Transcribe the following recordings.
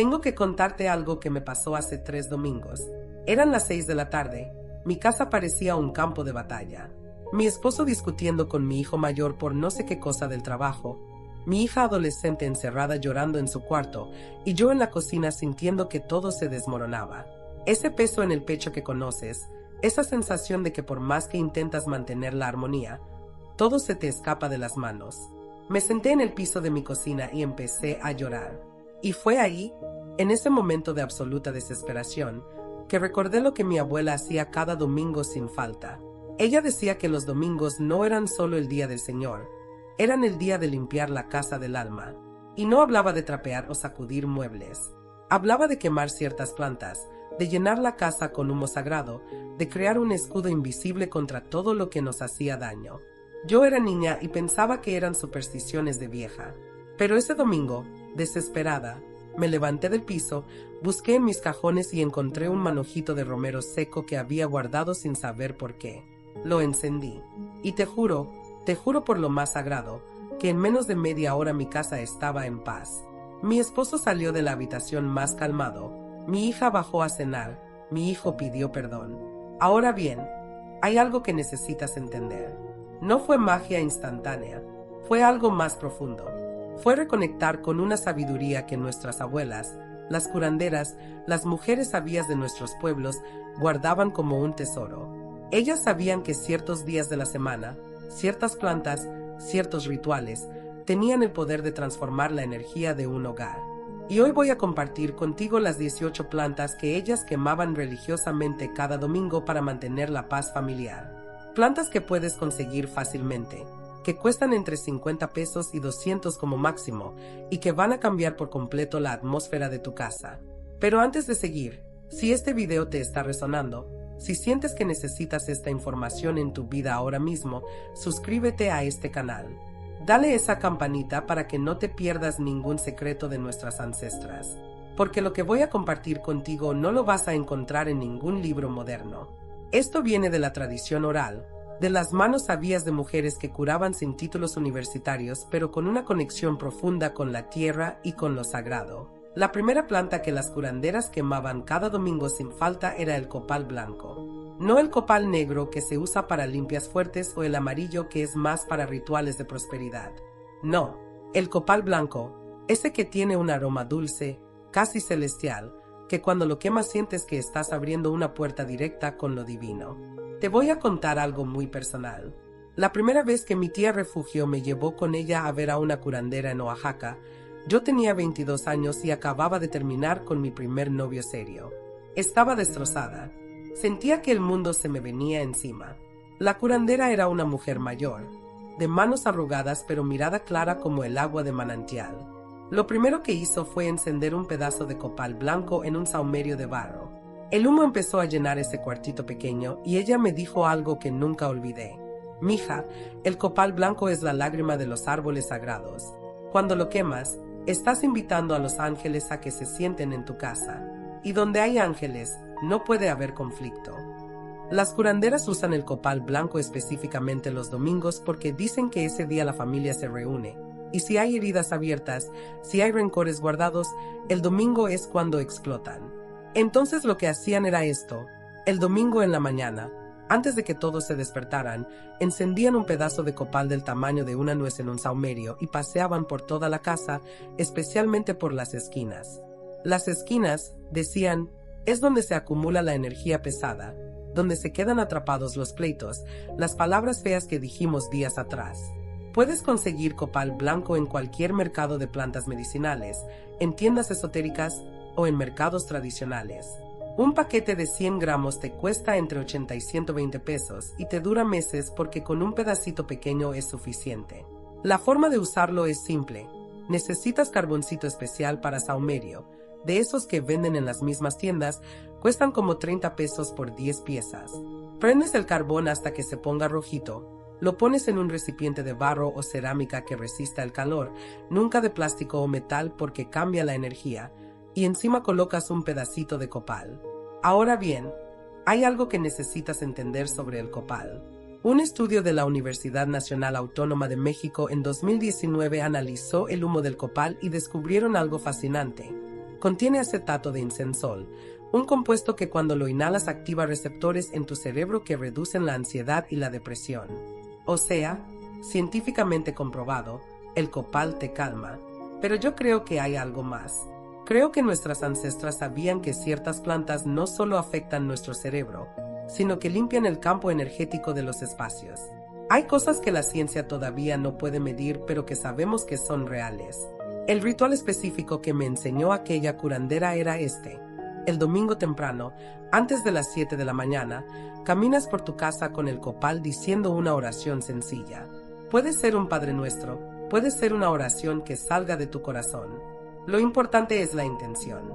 Tengo que contarte algo que me pasó hace 3 domingos. Eran las 6 de la tarde. Mi casa parecía un campo de batalla. Mi esposo discutiendo con mi hijo mayor por no sé qué cosa del trabajo. Mi hija adolescente encerrada llorando en su cuarto y yo en la cocina sintiendo que todo se desmoronaba. Ese peso en el pecho que conoces, esa sensación de que por más que intentas mantener la armonía, todo se te escapa de las manos. Me senté en el piso de mi cocina y empecé a llorar. Y fue ahí, en ese momento de absoluta desesperación, que recordé lo que mi abuela hacía cada domingo sin falta. Ella decía que los domingos no eran solo el día del Señor, eran el día de limpiar la casa del alma. Y no hablaba de trapear o sacudir muebles. Hablaba de quemar ciertas plantas, de llenar la casa con humo sagrado, de crear un escudo invisible contra todo lo que nos hacía daño. Yo era niña y pensaba que eran supersticiones de vieja. Pero ese domingo, desesperada, me levanté del piso, busqué en mis cajones y encontré un manojito de romero seco que había guardado sin saber por qué. Lo encendí. Y te juro por lo más sagrado, que en menos de media hora mi casa estaba en paz. Mi esposo salió de la habitación más calmado, mi hija bajó a cenar, mi hijo pidió perdón. Ahora bien, hay algo que necesitas entender. No fue magia instantánea, fue algo más profundo. Fue reconectar con una sabiduría que nuestras abuelas, las curanderas, las mujeres sabias de nuestros pueblos, guardaban como un tesoro. Ellas sabían que ciertos días de la semana, ciertas plantas, ciertos rituales, tenían el poder de transformar la energía de un hogar. Y hoy voy a compartir contigo las 18 plantas que ellas quemaban religiosamente cada domingo para mantener la paz familiar. Plantas que puedes conseguir fácilmente, que cuestan entre 50 pesos y 200 como máximo, y que van a cambiar por completo la atmósfera de tu casa. Pero antes de seguir, si este video te está resonando, si sientes que necesitas esta información en tu vida ahora mismo, suscríbete a este canal. Dale esa campanita para que no te pierdas ningún secreto de nuestras ancestras, porque lo que voy a compartir contigo no lo vas a encontrar en ningún libro moderno. Esto viene de la tradición oral, de las manos sabias de mujeres que curaban sin títulos universitarios, pero con una conexión profunda con la tierra y con lo sagrado. La primera planta que las curanderas quemaban cada domingo sin falta era el copal blanco. No el copal negro que se usa para limpias fuertes o el amarillo que es más para rituales de prosperidad. No, el copal blanco, ese que tiene un aroma dulce, casi celestial, que cuando lo quemas sientes que estás abriendo una puerta directa con lo divino. Te voy a contar algo muy personal. La primera vez que mi tía Refugio me llevó con ella a ver a una curandera en Oaxaca, yo tenía 22 años y acababa de terminar con mi primer novio serio. Estaba destrozada. Sentía que el mundo se me venía encima. La curandera era una mujer mayor, de manos arrugadas pero mirada clara como el agua de manantial. Lo primero que hizo fue encender un pedazo de copal blanco en un saumerio de barro. El humo empezó a llenar ese cuartito pequeño y ella me dijo algo que nunca olvidé. Mija, el copal blanco es la lágrima de los árboles sagrados. Cuando lo quemas, estás invitando a los ángeles a que se sienten en tu casa. Y donde hay ángeles, no puede haber conflicto. Las curanderas usan el copal blanco específicamente los domingos porque dicen que ese día la familia se reúne. Y si hay heridas abiertas, si hay rencores guardados, el domingo es cuando explotan. Entonces lo que hacían era esto. El domingo en la mañana, antes de que todos se despertaran, encendían un pedazo de copal del tamaño de una nuez en un saumerio y paseaban por toda la casa, especialmente por las esquinas. Las esquinas, decían, es donde se acumula la energía pesada, donde se quedan atrapados los pleitos, las palabras feas que dijimos días atrás. Puedes conseguir copal blanco en cualquier mercado de plantas medicinales, en tiendas esotéricas o en mercados tradicionales. Un paquete de 100 gramos te cuesta entre 80 y 120 pesos y te dura meses porque con un pedacito pequeño es suficiente. La forma de usarlo es simple. Necesitas carboncito especial para saumerio, de esos que venden en las mismas tiendas, cuestan como 30 pesos por 10 piezas. Prendes el carbón hasta que se ponga rojito. Lo pones en un recipiente de barro o cerámica que resista el calor, nunca de plástico o metal porque cambia la energía, y encima colocas un pedacito de copal. Ahora bien, hay algo que necesitas entender sobre el copal. Un estudio de la Universidad Nacional Autónoma de México en 2019 analizó el humo del copal y descubrieron algo fascinante. Contiene acetato de incensol, un compuesto que cuando lo inhalas activa receptores en tu cerebro que reducen la ansiedad y la depresión. O sea, científicamente comprobado, el copal te calma. Pero yo creo que hay algo más. Creo que nuestras ancestras sabían que ciertas plantas no solo afectan nuestro cerebro, sino que limpian el campo energético de los espacios. Hay cosas que la ciencia todavía no puede medir, pero que sabemos que son reales. El ritual específico que me enseñó aquella curandera era este. El domingo temprano, antes de las 7 de la mañana, caminas por tu casa con el copal diciendo una oración sencilla. Puede ser un Padre Nuestro, puede ser una oración que salga de tu corazón. Lo importante es la intención.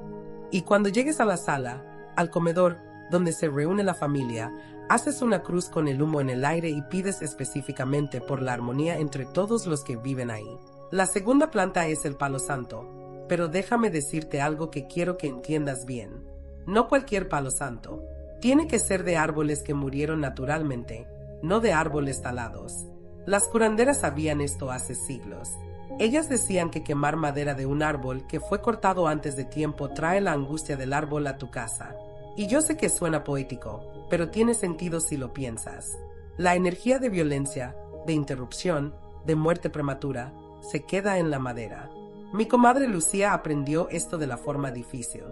Y cuando llegues a la sala, al comedor, donde se reúne la familia, haces una cruz con el humo en el aire y pides específicamente por la armonía entre todos los que viven ahí. La segunda planta es el palo santo, pero déjame decirte algo que quiero que entiendas bien. No cualquier palo santo. Tiene que ser de árboles que murieron naturalmente, no de árboles talados. Las curanderas sabían esto hace siglos. Ellas decían que quemar madera de un árbol que fue cortado antes de tiempo trae la angustia del árbol a tu casa. Y yo sé que suena poético, pero tiene sentido si lo piensas. La energía de violencia, de interrupción, de muerte prematura, se queda en la madera. Mi comadre Lucía aprendió esto de la forma difícil.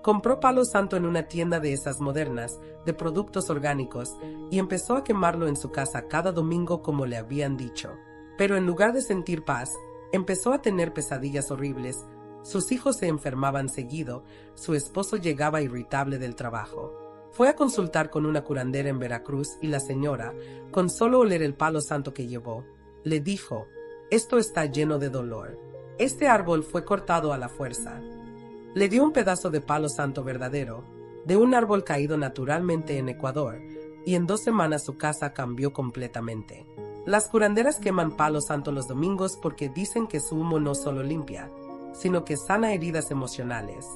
Compró palo santo en una tienda de esas modernas, de productos orgánicos, y empezó a quemarlo en su casa cada domingo como le habían dicho. Pero en lugar de sentir paz, empezó a tener pesadillas horribles. Sus hijos se enfermaban seguido, su esposo llegaba irritable del trabajo. Fue a consultar con una curandera en Veracruz y la señora, con solo oler el palo santo que llevó, le dijo: «Esto está lleno de dolor. Este árbol fue cortado a la fuerza». Le dio un pedazo de palo santo verdadero, de un árbol caído naturalmente en Ecuador, y en 2 semanas su casa cambió completamente. Las curanderas queman palo santo los domingos porque dicen que su humo no solo limpia, sino que sana heridas emocionales.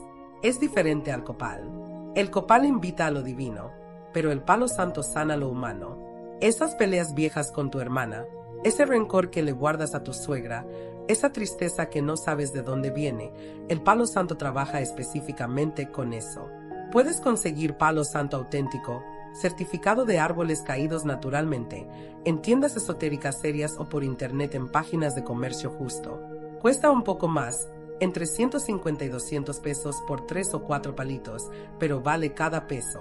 Es diferente al copal. El copal invita a lo divino, pero el palo santo sana lo humano. Esas peleas viejas con tu hermana, ese rencor que le guardas a tu suegra, esa tristeza que no sabes de dónde viene, el palo santo trabaja específicamente con eso. Puedes conseguir palo santo auténtico, certificado de árboles caídos naturalmente, en tiendas esotéricas serias o por internet en páginas de comercio justo. Cuesta un poco más, entre 150 y 200 pesos por 3 o 4 palitos, pero vale cada peso.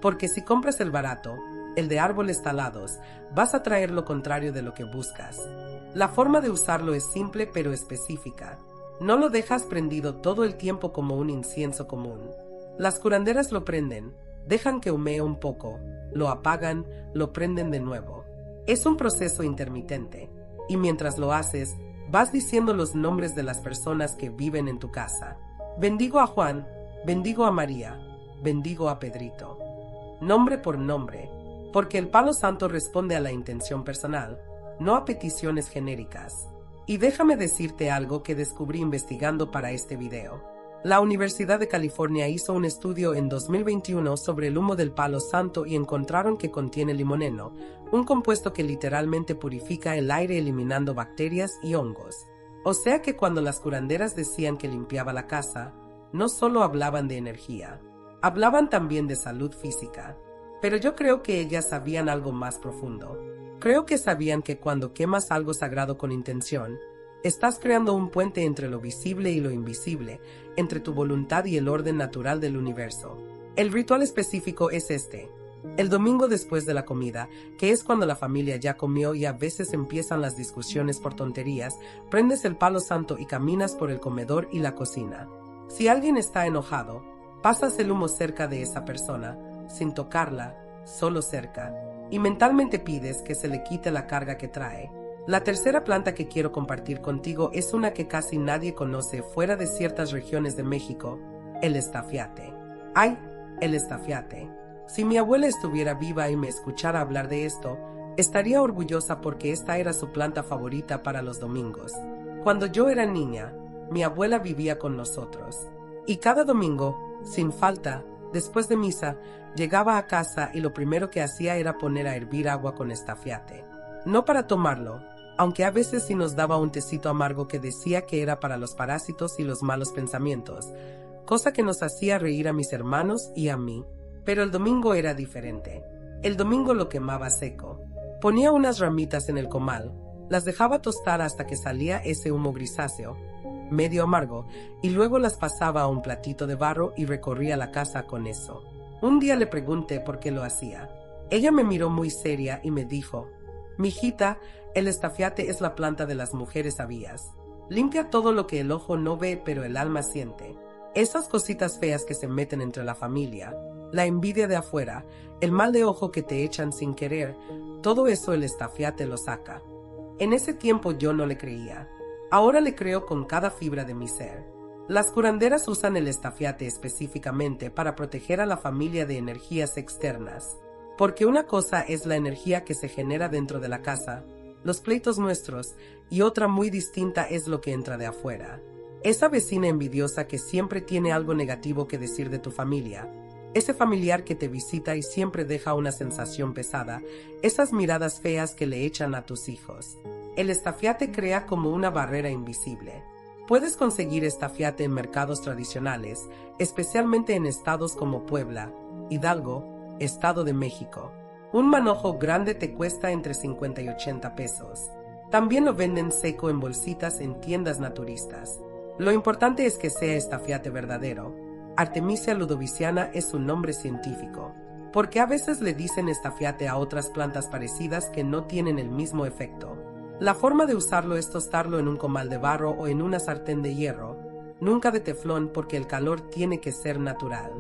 Porque si compras el barato, el de árboles talados, vas a traer lo contrario de lo que buscas. La forma de usarlo es simple pero específica. No lo dejas prendido todo el tiempo como un incienso común. Las curanderas lo prenden, dejan que humee un poco, lo apagan, lo prenden de nuevo. Es un proceso intermitente, y mientras lo haces, vas diciendo los nombres de las personas que viven en tu casa. Bendigo a Juan, bendigo a María, bendigo a Pedrito. Nombre por nombre, porque el palo santo responde a la intención personal, no a peticiones genéricas. Y déjame decirte algo que descubrí investigando para este video. La Universidad de California hizo un estudio en 2021 sobre el humo del palo santo y encontraron que contiene limoneno, un compuesto que literalmente purifica el aire eliminando bacterias y hongos. O sea que cuando las curanderas decían que limpiaba la casa, no solo hablaban de energía, hablaban también de salud física. Pero yo creo que ellas sabían algo más profundo. Creo que sabían que cuando quemas algo sagrado con intención, estás creando un puente entre lo visible y lo invisible, entre tu voluntad y el orden natural del universo. El ritual específico es este. El domingo después de la comida, que es cuando la familia ya comió y a veces empiezan las discusiones por tonterías, prendes el palo santo y caminas por el comedor y la cocina. Si alguien está enojado, pasas el humo cerca de esa persona, sin tocarla, solo cerca, y mentalmente pides que se le quite la carga que trae. La tercera planta que quiero compartir contigo es una que casi nadie conoce fuera de ciertas regiones de México, el estafiate. ¡Ay, el estafiate! Si mi abuela estuviera viva y me escuchara hablar de esto, estaría orgullosa porque esta era su planta favorita para los domingos. Cuando yo era niña, mi abuela vivía con nosotros. Y cada domingo, sin falta, después de misa, llegaba a casa y lo primero que hacía era poner a hervir agua con estafiate. No para tomarlo, aunque a veces sí nos daba un tecito amargo que decía que era para los parásitos y los malos pensamientos, cosa que nos hacía reír a mis hermanos y a mí. Pero el domingo era diferente. El domingo lo quemaba seco. Ponía unas ramitas en el comal, las dejaba tostar hasta que salía ese humo grisáceo, medio amargo, y luego las pasaba a un platito de barro y recorría la casa con eso. Un día le pregunté por qué lo hacía. Ella me miró muy seria y me dijo: «Mijita, el estafiate es la planta de las mujeres sabias. Limpia todo lo que el ojo no ve pero el alma siente. Esas cositas feas que se meten entre la familia, la envidia de afuera, el mal de ojo que te echan sin querer, todo eso el estafiate lo saca». En ese tiempo yo no le creía. Ahora le creo con cada fibra de mi ser. Las curanderas usan el estafiate específicamente para proteger a la familia de energías externas. Porque una cosa es la energía que se genera dentro de la casa, los pleitos nuestros, y otra muy distinta es lo que entra de afuera. Esa vecina envidiosa que siempre tiene algo negativo que decir de tu familia, ese familiar que te visita y siempre deja una sensación pesada, esas miradas feas que le echan a tus hijos. El estafiate crea como una barrera invisible. Puedes conseguir estafiate en mercados tradicionales, especialmente en estados como Puebla, Hidalgo, Estado de México. Un manojo grande te cuesta entre 50 y 80 pesos. También lo venden seco en bolsitas en tiendas naturistas. Lo importante es que sea estafiate verdadero. Artemisia ludoviciana es su nombre científico, porque a veces le dicen estafiate a otras plantas parecidas que no tienen el mismo efecto. La forma de usarlo es tostarlo en un comal de barro o en una sartén de hierro, nunca de teflón porque el calor tiene que ser natural.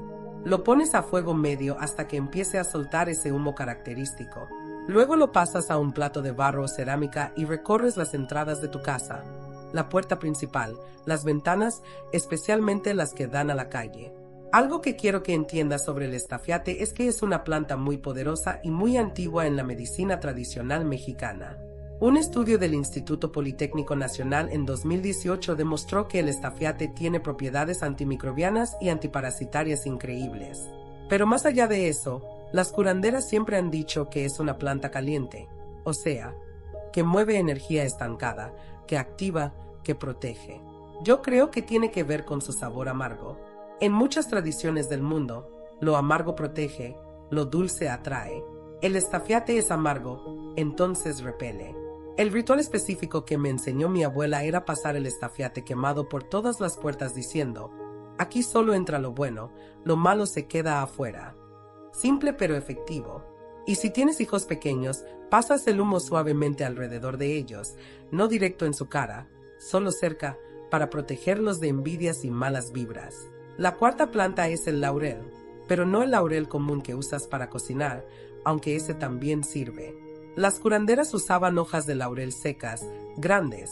Lo pones a fuego medio hasta que empiece a soltar ese humo característico. Luego lo pasas a un plato de barro o cerámica y recorres las entradas de tu casa, la puerta principal, las ventanas, especialmente las que dan a la calle. Algo que quiero que entiendas sobre el estafiate es que es una planta muy poderosa y muy antigua en la medicina tradicional mexicana. Un estudio del Instituto Politécnico Nacional en 2018 demostró que el estafiate tiene propiedades antimicrobianas y antiparasitarias increíbles. Pero más allá de eso, las curanderas siempre han dicho que es una planta caliente, o sea, que mueve energía estancada, que activa, que protege. Yo creo que tiene que ver con su sabor amargo. En muchas tradiciones del mundo, lo amargo protege, lo dulce atrae. El estafiate es amargo, entonces repele. El ritual específico que me enseñó mi abuela era pasar el estafiate quemado por todas las puertas diciendo: «Aquí solo entra lo bueno, lo malo se queda afuera». Simple pero efectivo. Y si tienes hijos pequeños, pasas el humo suavemente alrededor de ellos, no directo en su cara, solo cerca, para protegerlos de envidias y malas vibras. La cuarta planta es el laurel, pero no el laurel común que usas para cocinar, aunque ese también sirve. Las curanderas usaban hojas de laurel secas, grandes,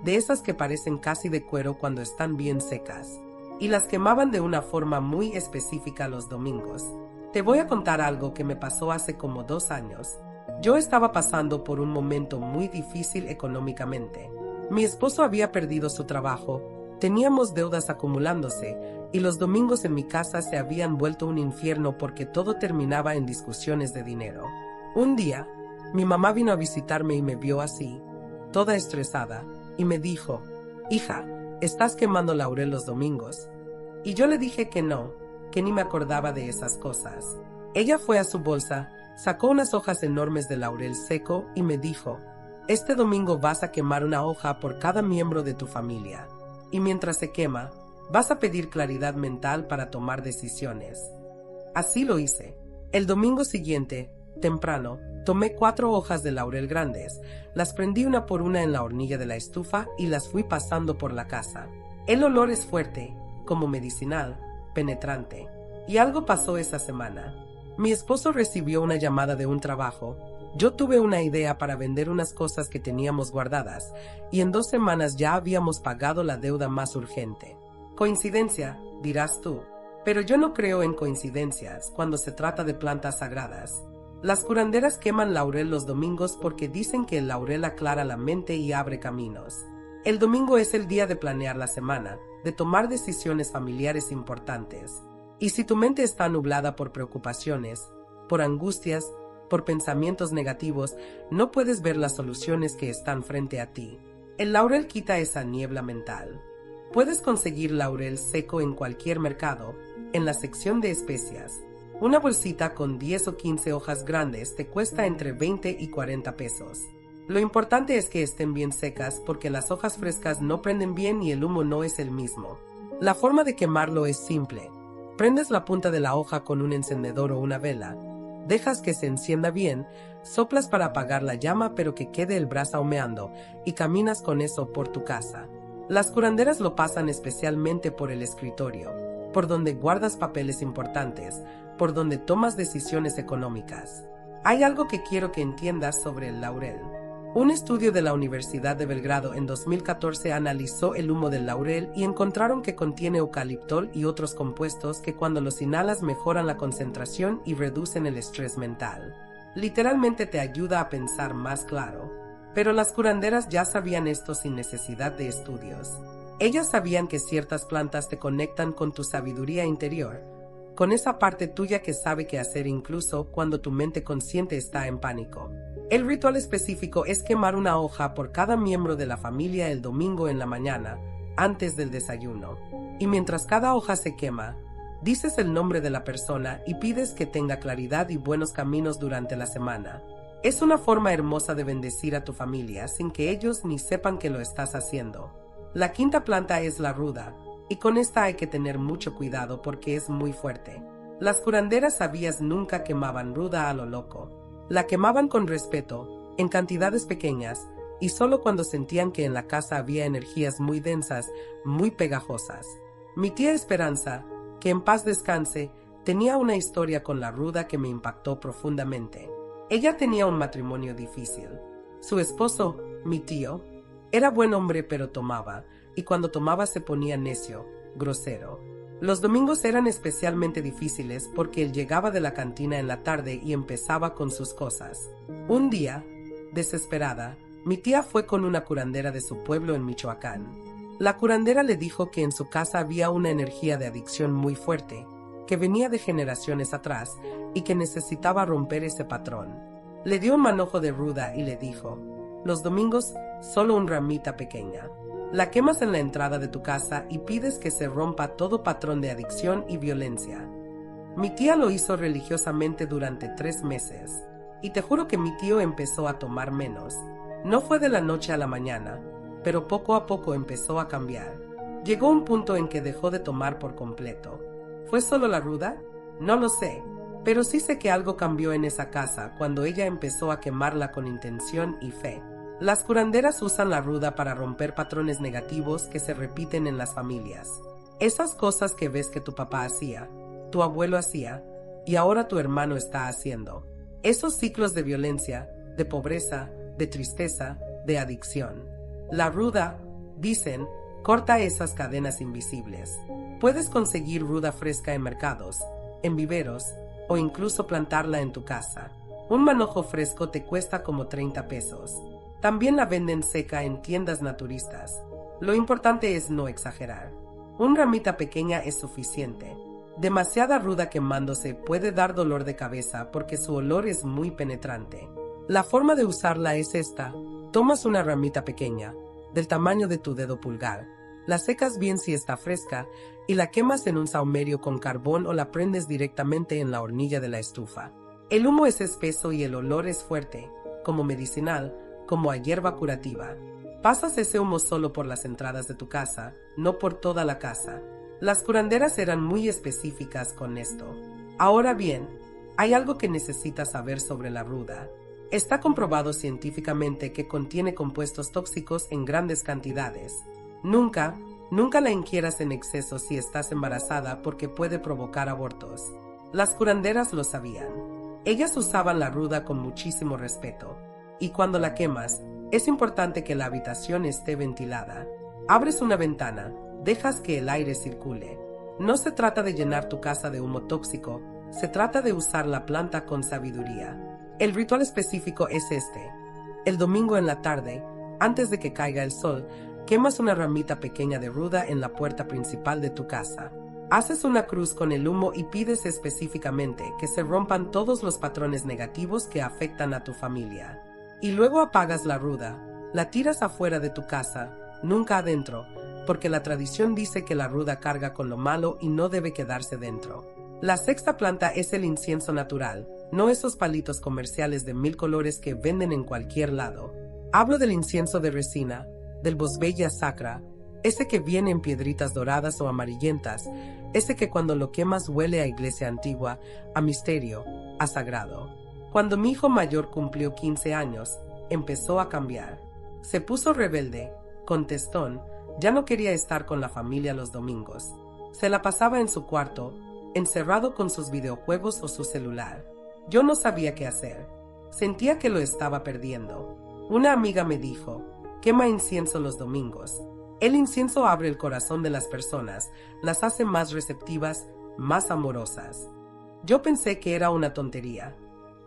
de esas que parecen casi de cuero cuando están bien secas, y las quemaban de una forma muy específica los domingos. Te voy a contar algo que me pasó hace como 2 años. Yo estaba pasando por un momento muy difícil económicamente. Mi esposo había perdido su trabajo, teníamos deudas acumulándose, y los domingos en mi casa se habían vuelto un infierno porque todo terminaba en discusiones de dinero. Un día, mi mamá vino a visitarme y me vio así, toda estresada, y me dijo: «Hija, ¿estás quemando laurel los domingos?». Y yo le dije que no, que ni me acordaba de esas cosas. Ella fue a su bolsa, sacó unas hojas enormes de laurel seco y me dijo: «Este domingo vas a quemar una hoja por cada miembro de tu familia. Y mientras se quema, vas a pedir claridad mental para tomar decisiones». Así lo hice. El domingo siguiente, temprano, tomé 4 hojas de laurel grandes, las prendí una por una en la hornilla de la estufa y las fui pasando por la casa. El olor es fuerte, como medicinal, penetrante. Y algo pasó esa semana. Mi esposo recibió una llamada de un trabajo. Yo tuve una idea para vender unas cosas que teníamos guardadas, y en 2 semanas ya habíamos pagado la deuda más urgente. ¿Coincidencia?, dirás tú. Pero yo no creo en coincidencias cuando se trata de plantas sagradas. Las curanderas queman laurel los domingos porque dicen que el laurel aclara la mente y abre caminos. El domingo es el día de planear la semana, de tomar decisiones familiares importantes. Y si tu mente está nublada por preocupaciones, por angustias, por pensamientos negativos, no puedes ver las soluciones que están frente a ti. El laurel quita esa niebla mental. Puedes conseguir laurel seco en cualquier mercado, en la sección de especias. Una bolsita con 10 o 15 hojas grandes te cuesta entre 20 y 40 pesos. Lo importante es que estén bien secas porque las hojas frescas no prenden bien y el humo no es el mismo. La forma de quemarlo es simple. Prendes la punta de la hoja con un encendedor o una vela, dejas que se encienda bien, soplas para apagar la llama pero que quede el brasa humeando y caminas con eso por tu casa. Las curanderas lo pasan especialmente por el escritorio, por donde guardas papeles importantes, por donde tomas decisiones económicas. Hay algo que quiero que entiendas sobre el laurel. Un estudio de la Universidad de Belgrado en 2014 analizó el humo del laurel y encontraron que contiene eucaliptol y otros compuestos que cuando los inhalas mejoran la concentración y reducen el estrés mental. Literalmente te ayuda a pensar más claro. Pero las curanderas ya sabían esto sin necesidad de estudios. Ellas sabían que ciertas plantas te conectan con tu sabiduría interior, con esa parte tuya que sabe qué hacer incluso cuando tu mente consciente está en pánico. El ritual específico es quemar una hoja por cada miembro de la familia el domingo en la mañana, antes del desayuno. Y mientras cada hoja se quema, dices el nombre de la persona y pides que tenga claridad y buenos caminos durante la semana. Es una forma hermosa de bendecir a tu familia sin que ellos ni sepan que lo estás haciendo. La quinta planta es la ruda, y con esta hay que tener mucho cuidado porque es muy fuerte. Las curanderas sabias nunca quemaban ruda a lo loco. La quemaban con respeto, en cantidades pequeñas, y solo cuando sentían que en la casa había energías muy densas, muy pegajosas. Mi tía Esperanza, que en paz descanse, tenía una historia con la ruda que me impactó profundamente. Ella tenía un matrimonio difícil. Su esposo, mi tío, era buen hombre pero tomaba, y cuando tomaba se ponía necio, grosero. Los domingos eran especialmente difíciles porque él llegaba de la cantina en la tarde y empezaba con sus cosas. Un día, desesperada, mi tía fue con una curandera de su pueblo en Michoacán. La curandera le dijo que en su casa había una energía de adicción muy fuerte, que venía de generaciones atrás y que necesitaba romper ese patrón. Le dio un manojo de ruda y le dijo: los domingos solo una ramita pequeña. La quemas en la entrada de tu casa y pides que se rompa todo patrón de adicción y violencia. Mi tía lo hizo religiosamente durante 3 meses, y te juro que mi tío empezó a tomar menos. No fue de la noche a la mañana, pero poco a poco empezó a cambiar. Llegó un punto en que dejó de tomar por completo. ¿Fue solo la ruda? No lo sé, pero sí sé que algo cambió en esa casa cuando ella empezó a quemarla con intención y fe. Las curanderas usan la ruda para romper patrones negativos que se repiten en las familias. Esas cosas que ves que tu papá hacía, tu abuelo hacía, y ahora tu hermano está haciendo. Esos ciclos de violencia, de pobreza, de tristeza, de adicción. La ruda, dicen, corta esas cadenas invisibles. Puedes conseguir ruda fresca en mercados, en viveros, o incluso plantarla en tu casa. Un manojo fresco te cuesta como 30 pesos. También la venden seca en tiendas naturistas. Lo importante es no exagerar. Una ramita pequeña es suficiente. Demasiada ruda quemándose puede dar dolor de cabeza porque su olor es muy penetrante. La forma de usarla es esta. Tomas una ramita pequeña, del tamaño de tu dedo pulgar. La secas bien si está fresca y la quemas en un saumerio con carbón o la prendes directamente en la hornilla de la estufa. El humo es espeso y el olor es fuerte, como medicinal, como a hierba curativa. Pasas ese humo solo por las entradas de tu casa, no por toda la casa. Las curanderas eran muy específicas con esto. Ahora bien, hay algo que necesitas saber sobre la ruda. Está comprobado científicamente que contiene compuestos tóxicos en grandes cantidades. Nunca la ingieras en exceso si estás embarazada porque puede provocar abortos. Las curanderas lo sabían. Ellas usaban la ruda con muchísimo respeto. Y cuando la quemas, es importante que la habitación esté ventilada. Abres una ventana, dejas que el aire circule. No se trata de llenar tu casa de humo tóxico, se trata de usar la planta con sabiduría. El ritual específico es este. El domingo en la tarde, antes de que caiga el sol, quemas una ramita pequeña de ruda en la puerta principal de tu casa. Haces una cruz con el humo y pides específicamente que se rompan todos los patrones negativos que afectan a tu familia. Y luego apagas la ruda, la tiras afuera de tu casa, nunca adentro, porque la tradición dice que la ruda carga con lo malo y no debe quedarse dentro. La sexta planta es el incienso natural, no esos palitos comerciales de 1000 colores que venden en cualquier lado. Hablo del incienso de resina, del Boswellia sacra, ese que viene en piedritas doradas o amarillentas, ese que cuando lo quemas huele a iglesia antigua, a misterio, a sagrado. Cuando mi hijo mayor cumplió 15 años, empezó a cambiar. Se puso rebelde, contestón, ya no quería estar con la familia los domingos. Se la pasaba en su cuarto, encerrado con sus videojuegos o su celular. Yo no sabía qué hacer. Sentía que lo estaba perdiendo. Una amiga me dijo, quema incienso los domingos. El incienso abre el corazón de las personas, las hace más receptivas, más amorosas. Yo pensé que era una tontería,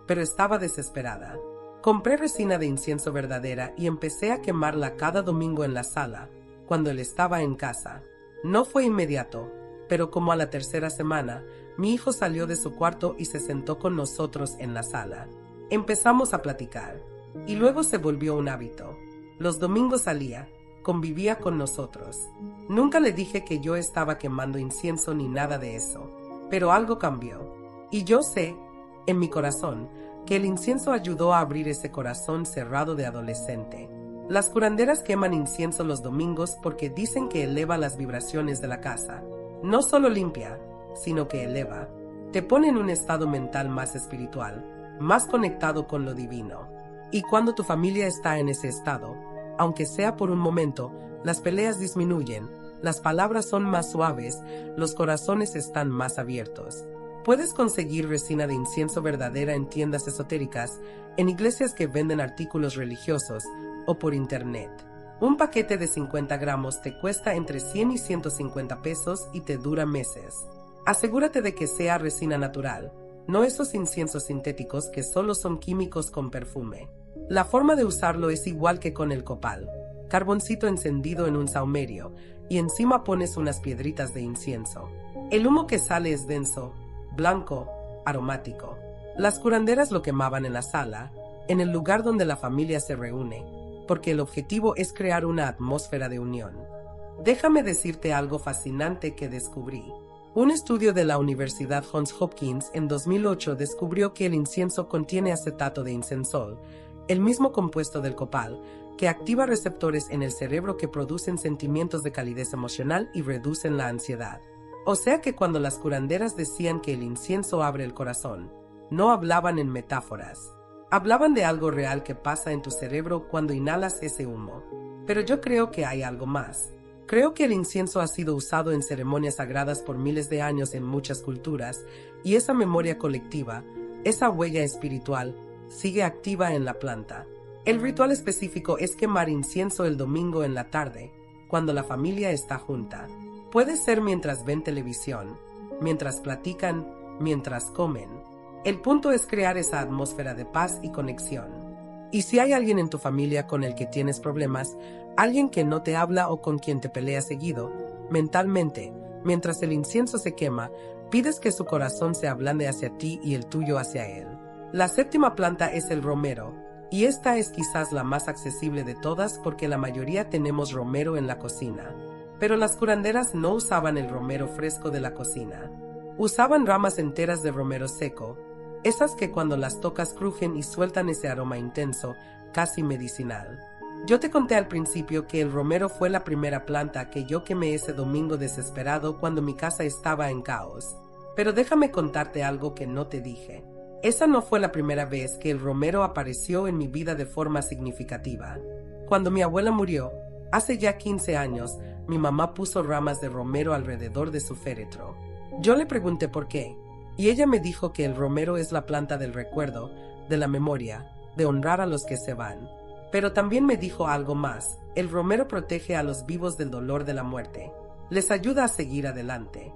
pero estaba desesperada. Compré resina de incienso verdadera y empecé a quemarla cada domingo en la sala, cuando él estaba en casa. No fue inmediato, pero como a la tercera semana, mi hijo salió de su cuarto y se sentó con nosotros en la sala. Empezamos a platicar, y luego se volvió un hábito. Los domingos salía, convivía con nosotros. Nunca le dije que yo estaba quemando incienso ni nada de eso, pero algo cambió. Y yo sé, en mi corazón, que el incienso ayudó a abrir ese corazón cerrado de adolescente. Las curanderas queman incienso los domingos porque dicen que eleva las vibraciones de la casa. No solo limpia, sino que eleva. Te pone en un estado mental más espiritual, más conectado con lo divino. Y cuando tu familia está en ese estado, aunque sea por un momento, las peleas disminuyen, las palabras son más suaves, los corazones están más abiertos. Puedes conseguir resina de incienso verdadera en tiendas esotéricas, en iglesias que venden artículos religiosos o por internet. Un paquete de 50 gramos te cuesta entre 100 y 150 pesos y te dura meses. Asegúrate de que sea resina natural, no esos inciensos sintéticos que solo son químicos con perfume. La forma de usarlo es igual que con el copal. Carboncito encendido en un saumerio y encima pones unas piedritas de incienso. El humo que sale es denso, blanco, aromático. Las curanderas lo quemaban en la sala, en el lugar donde la familia se reúne, porque el objetivo es crear una atmósfera de unión. Déjame decirte algo fascinante que descubrí. Un estudio de la Universidad Johns Hopkins en 2008 descubrió que el incienso contiene acetato de incensol, el mismo compuesto del copal, que activa receptores en el cerebro que producen sentimientos de calidez emocional y reducen la ansiedad. O sea que cuando las curanderas decían que el incienso abre el corazón, no hablaban en metáforas. Hablaban de algo real que pasa en tu cerebro cuando inhalas ese humo. Pero yo creo que hay algo más. Creo que el incienso ha sido usado en ceremonias sagradas por miles de años en muchas culturas, y esa memoria colectiva, esa huella espiritual, sigue activa en la planta. El ritual específico es quemar incienso el domingo en la tarde, cuando la familia está junta. Puede ser mientras ven televisión, mientras platican, mientras comen. El punto es crear esa atmósfera de paz y conexión. Y si hay alguien en tu familia con el que tienes problemas, alguien que no te habla o con quien te peleas seguido, mentalmente, mientras el incienso se quema, pides que su corazón se ablande hacia ti y el tuyo hacia él. La séptima planta es el romero, y esta es quizás la más accesible de todas porque la mayoría tenemos romero en la cocina. Pero las curanderas no usaban el romero fresco de la cocina. Usaban ramas enteras de romero seco, esas que cuando las tocas crujen y sueltan ese aroma intenso, casi medicinal. Yo te conté al principio que el romero fue la primera planta que yo quemé ese domingo desesperado cuando mi casa estaba en caos. Pero déjame contarte algo que no te dije. Esa no fue la primera vez que el romero apareció en mi vida de forma significativa. Cuando mi abuela murió, hace ya 15 años, mi mamá puso ramas de romero alrededor de su féretro. Yo le pregunté por qué, y ella me dijo que el romero es la planta del recuerdo, de la memoria, de honrar a los que se van. Pero también me dijo algo más: el romero protege a los vivos del dolor de la muerte. Les ayuda a seguir adelante.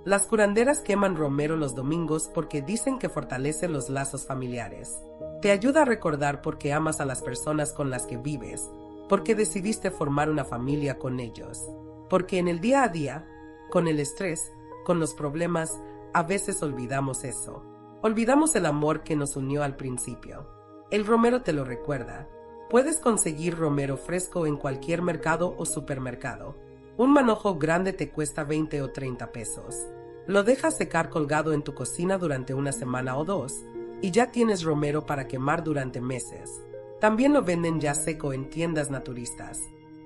Las curanderas queman romero los domingos porque dicen que fortalece los lazos familiares. Te ayuda a recordar por qué amas a las personas con las que vives, porque decidiste formar una familia con ellos. Porque en el día a día, con el estrés, con los problemas, a veces olvidamos eso. Olvidamos el amor que nos unió al principio. El romero te lo recuerda. Puedes conseguir romero fresco en cualquier mercado o supermercado. Un manojo grande te cuesta 20 o 30 pesos. Lo dejas secar colgado en tu cocina durante una semana o dos, y ya tienes romero para quemar durante meses. También lo venden ya seco en tiendas naturistas.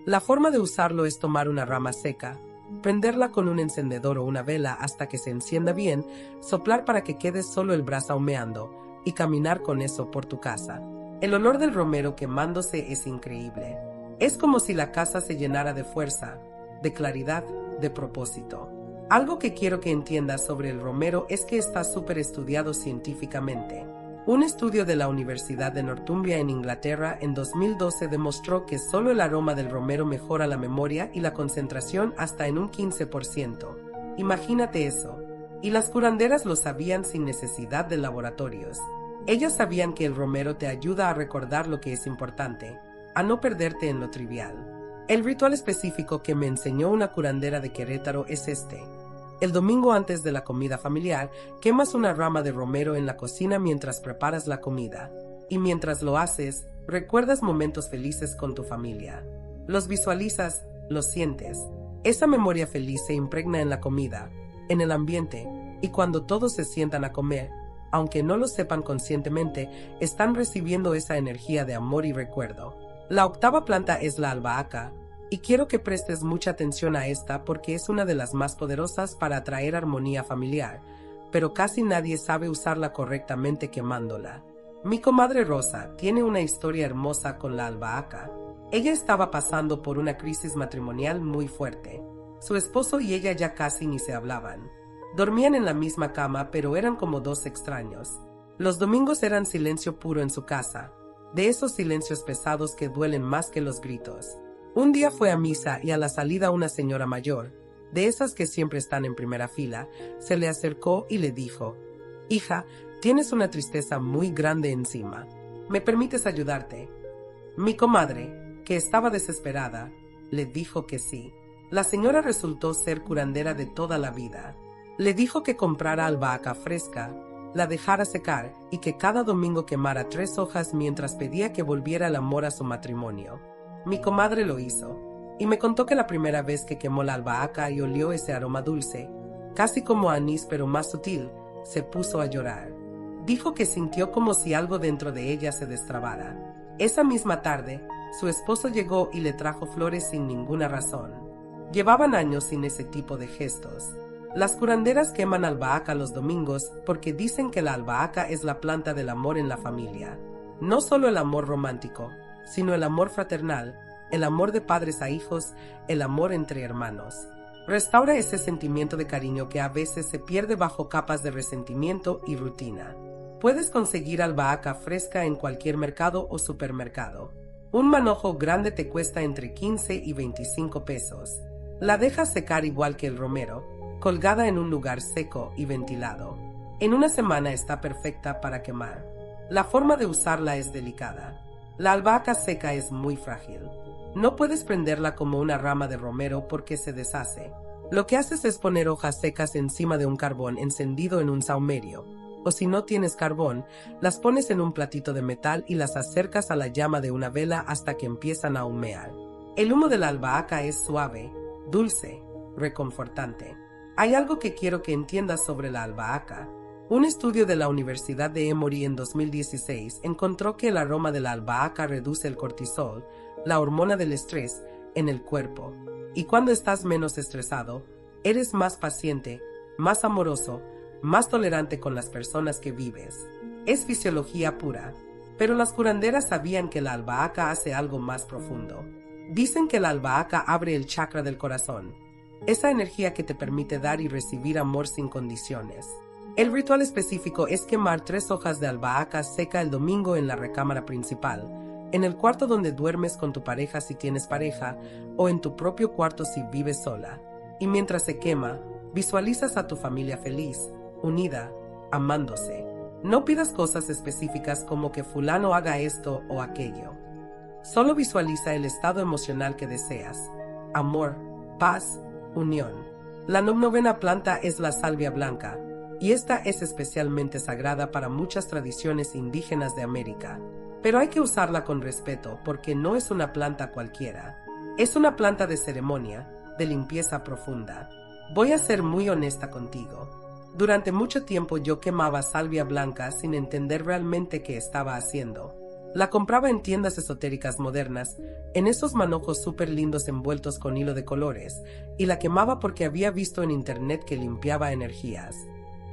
La forma de usarlo es tomar una rama seca, prenderla con un encendedor o una vela hasta que se encienda bien, soplar para que quede solo el brasa humeando, y caminar con eso por tu casa. El olor del romero quemándose es increíble. Es como si la casa se llenara de fuerza, de claridad, de propósito. Algo que quiero que entiendas sobre el romero es que está súper estudiado científicamente. Un estudio de la Universidad de Northumbria en Inglaterra en 2012 demostró que solo el aroma del romero mejora la memoria y la concentración hasta en un 15%. Imagínate eso. Y las curanderas lo sabían sin necesidad de laboratorios. Ellas sabían que el romero te ayuda a recordar lo que es importante, a no perderte en lo trivial. El ritual específico que me enseñó una curandera de Querétaro es este. El domingo antes de la comida familiar, quemas una rama de romero en la cocina mientras preparas la comida. Y mientras lo haces, recuerdas momentos felices con tu familia. Los visualizas, los sientes. Esa memoria feliz se impregna en la comida, en el ambiente, y cuando todos se sientan a comer, aunque no lo sepan conscientemente, están recibiendo esa energía de amor y recuerdo. La octava planta es la albahaca, y quiero que prestes mucha atención a esta porque es una de las más poderosas para atraer armonía familiar, pero casi nadie sabe usarla correctamente quemándola. Mi comadre Rosa tiene una historia hermosa con la albahaca. Ella estaba pasando por una crisis matrimonial muy fuerte. Su esposo y ella ya casi ni se hablaban. Dormían en la misma cama, pero eran como dos extraños. Los domingos eran silencio puro en su casa, de esos silencios pesados que duelen más que los gritos. Un día fue a misa y a la salida una señora mayor, de esas que siempre están en primera fila, se le acercó y le dijo: «Hija, tienes una tristeza muy grande encima. ¿Me permites ayudarte?» Mi comadre, que estaba desesperada, le dijo que sí. La señora resultó ser curandera de toda la vida. Le dijo que comprara albahaca fresca, la dejara secar y que cada domingo quemara 3 hojas mientras pedía que volviera el amor a su matrimonio. Mi comadre lo hizo, y me contó que la primera vez que quemó la albahaca y olió ese aroma dulce, casi como anís pero más sutil, se puso a llorar. Dijo que sintió como si algo dentro de ella se destrabara. Esa misma tarde, su esposo llegó y le trajo flores sin ninguna razón. Llevaban años sin ese tipo de gestos. Las curanderas queman albahaca los domingos porque dicen que la albahaca es la planta del amor en la familia. No solo el amor romántico, sino el amor fraternal, el amor de padres a hijos, el amor entre hermanos. Restaura ese sentimiento de cariño que a veces se pierde bajo capas de resentimiento y rutina. Puedes conseguir albahaca fresca en cualquier mercado o supermercado. Un manojo grande te cuesta entre 15 y 25 pesos. La dejas secar igual que el romero, colgada en un lugar seco y ventilado. En una semana está perfecta para quemar. La forma de usarla es delicada. La albahaca seca es muy frágil. No puedes prenderla como una rama de romero porque se deshace. Lo que haces es poner hojas secas encima de un carbón encendido en un saumerio. O si no tienes carbón, las pones en un platito de metal y las acercas a la llama de una vela hasta que empiezan a humear. El humo de la albahaca es suave, dulce, reconfortante. Hay algo que quiero que entiendas sobre la albahaca. Un estudio de la Universidad de Emory en 2016 encontró que el aroma de la albahaca reduce el cortisol, la hormona del estrés, en el cuerpo. Y cuando estás menos estresado, eres más paciente, más amoroso, más tolerante con las personas que vives. Es fisiología pura. Pero las curanderas sabían que la albahaca hace algo más profundo. Dicen que la albahaca abre el chakra del corazón, esa energía que te permite dar y recibir amor sin condiciones. El ritual específico es quemar 3 hojas de albahaca seca el domingo en la recámara principal, en el cuarto donde duermes con tu pareja si tienes pareja, o en tu propio cuarto si vives sola. Y mientras se quema, visualizas a tu familia feliz, unida, amándose. No pidas cosas específicas como que fulano haga esto o aquello. Solo visualiza el estado emocional que deseas: amor, paz, unión. La novena planta es la salvia blanca, y esta es especialmente sagrada para muchas tradiciones indígenas de América. Pero hay que usarla con respeto porque no es una planta cualquiera. Es una planta de ceremonia, de limpieza profunda. Voy a ser muy honesta contigo. Durante mucho tiempo yo quemaba salvia blanca sin entender realmente qué estaba haciendo. La compraba en tiendas esotéricas modernas, en esos manojos súper lindos envueltos con hilo de colores, y la quemaba porque había visto en internet que limpiaba energías.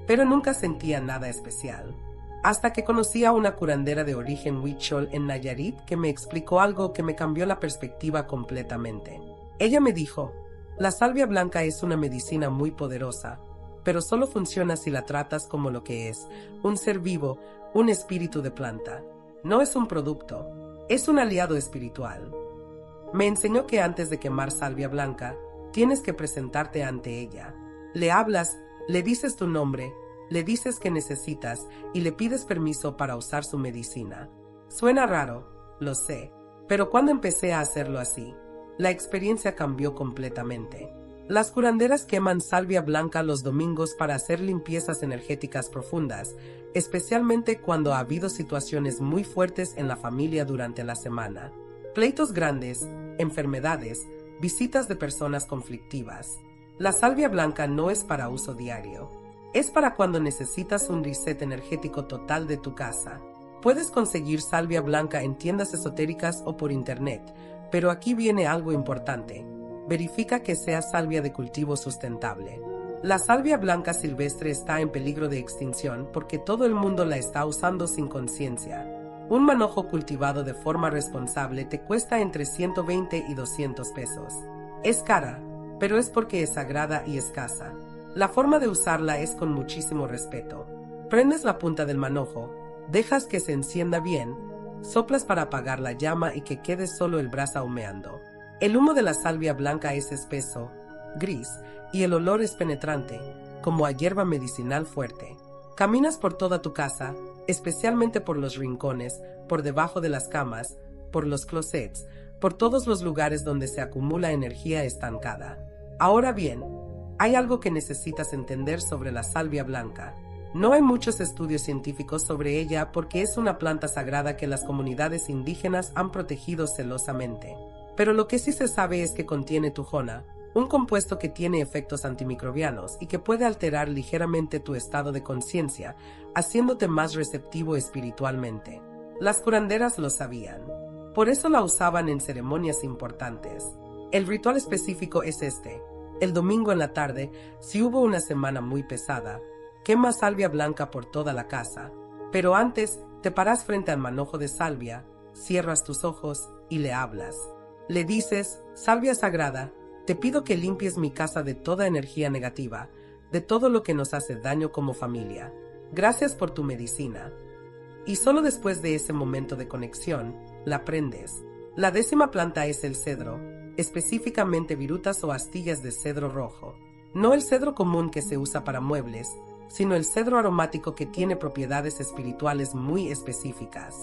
Pero nunca sentía nada especial. Hasta que conocí a una curandera de origen huichol en Nayarit que me explicó algo que me cambió la perspectiva completamente. Ella me dijo, la salvia blanca es una medicina muy poderosa, pero solo funciona si la tratas como lo que es, un ser vivo, un espíritu de planta. No es un producto, es un aliado espiritual. Me enseñó que antes de quemar salvia blanca, tienes que presentarte ante ella. Le hablas, le dices tu nombre, le dices que necesitas y le pides permiso para usar su medicina. Suena raro, lo sé, pero cuando empecé a hacerlo así, la experiencia cambió completamente. Las curanderas queman salvia blanca los domingos para hacer limpiezas energéticas profundas, especialmente cuando ha habido situaciones muy fuertes en la familia durante la semana. Pleitos grandes, enfermedades, visitas de personas conflictivas. La salvia blanca no es para uso diario. Es para cuando necesitas un reset energético total de tu casa. Puedes conseguir salvia blanca en tiendas esotéricas o por internet, pero aquí viene algo importante. Verifica que sea salvia de cultivo sustentable. La salvia blanca silvestre está en peligro de extinción porque todo el mundo la está usando sin conciencia. Un manojo cultivado de forma responsable te cuesta entre 120 y 200 pesos. Es cara, pero es porque es sagrada y escasa. La forma de usarla es con muchísimo respeto. Prendes la punta del manojo, dejas que se encienda bien, soplas para apagar la llama y que quede solo el brasa humeando. El humo de la salvia blanca es espeso, gris, y el olor es penetrante, como a hierba medicinal fuerte. Caminas por toda tu casa, especialmente por los rincones, por debajo de las camas, por los closets, por todos los lugares donde se acumula energía estancada. Ahora bien, hay algo que necesitas entender sobre la salvia blanca. No hay muchos estudios científicos sobre ella porque es una planta sagrada que las comunidades indígenas han protegido celosamente. Pero lo que sí se sabe es que contiene tujona, un compuesto que tiene efectos antimicrobianos y que puede alterar ligeramente tu estado de conciencia, haciéndote más receptivo espiritualmente. Las curanderas lo sabían. Por eso la usaban en ceremonias importantes. El ritual específico es este. El domingo en la tarde, si hubo una semana muy pesada, quema salvia blanca por toda la casa. Pero antes, te paras frente al manojo de salvia, cierras tus ojos y le hablas. Le dices, salvia sagrada, te pido que limpies mi casa de toda energía negativa, de todo lo que nos hace daño como familia. Gracias por tu medicina. Y solo después de ese momento de conexión, la prendes. La 10ª planta es el cedro, específicamente virutas o astillas de cedro rojo. No el cedro común que se usa para muebles, sino el cedro aromático que tiene propiedades espirituales muy específicas.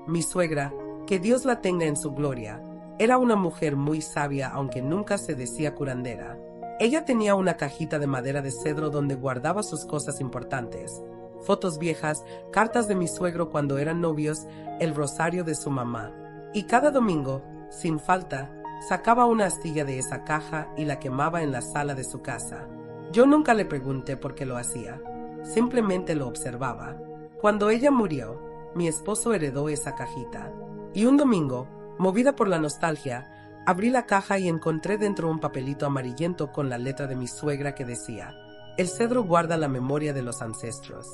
Mi suegra, que Dios la tenga en su gloria, era una mujer muy sabia aunque nunca se decía curandera. Ella tenía una cajita de madera de cedro donde guardaba sus cosas importantes. Fotos viejas, cartas de mi suegro cuando eran novios, el rosario de su mamá. Y cada domingo, sin falta, sacaba una astilla de esa caja y la quemaba en la sala de su casa. Yo nunca le pregunté por qué lo hacía. Simplemente lo observaba. Cuando ella murió, mi esposo heredó esa cajita. Y un domingo, movida por la nostalgia, abrí la caja y encontré dentro un papelito amarillento con la letra de mi suegra que decía: el cedro guarda la memoria de los ancestros.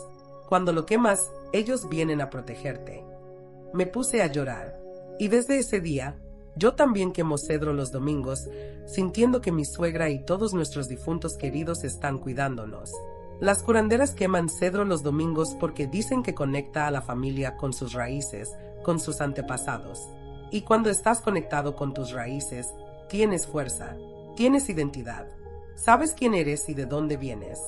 Cuando lo quemas, ellos vienen a protegerte. Me puse a llorar. Y desde ese día, yo también quemo cedro los domingos, sintiendo que mi suegra y todos nuestros difuntos queridos están cuidándonos. Las curanderas queman cedro los domingos porque dicen que conecta a la familia con sus raíces, con sus antepasados. Y cuando estás conectado con tus raíces, tienes fuerza, tienes identidad, sabes quién eres y de dónde vienes.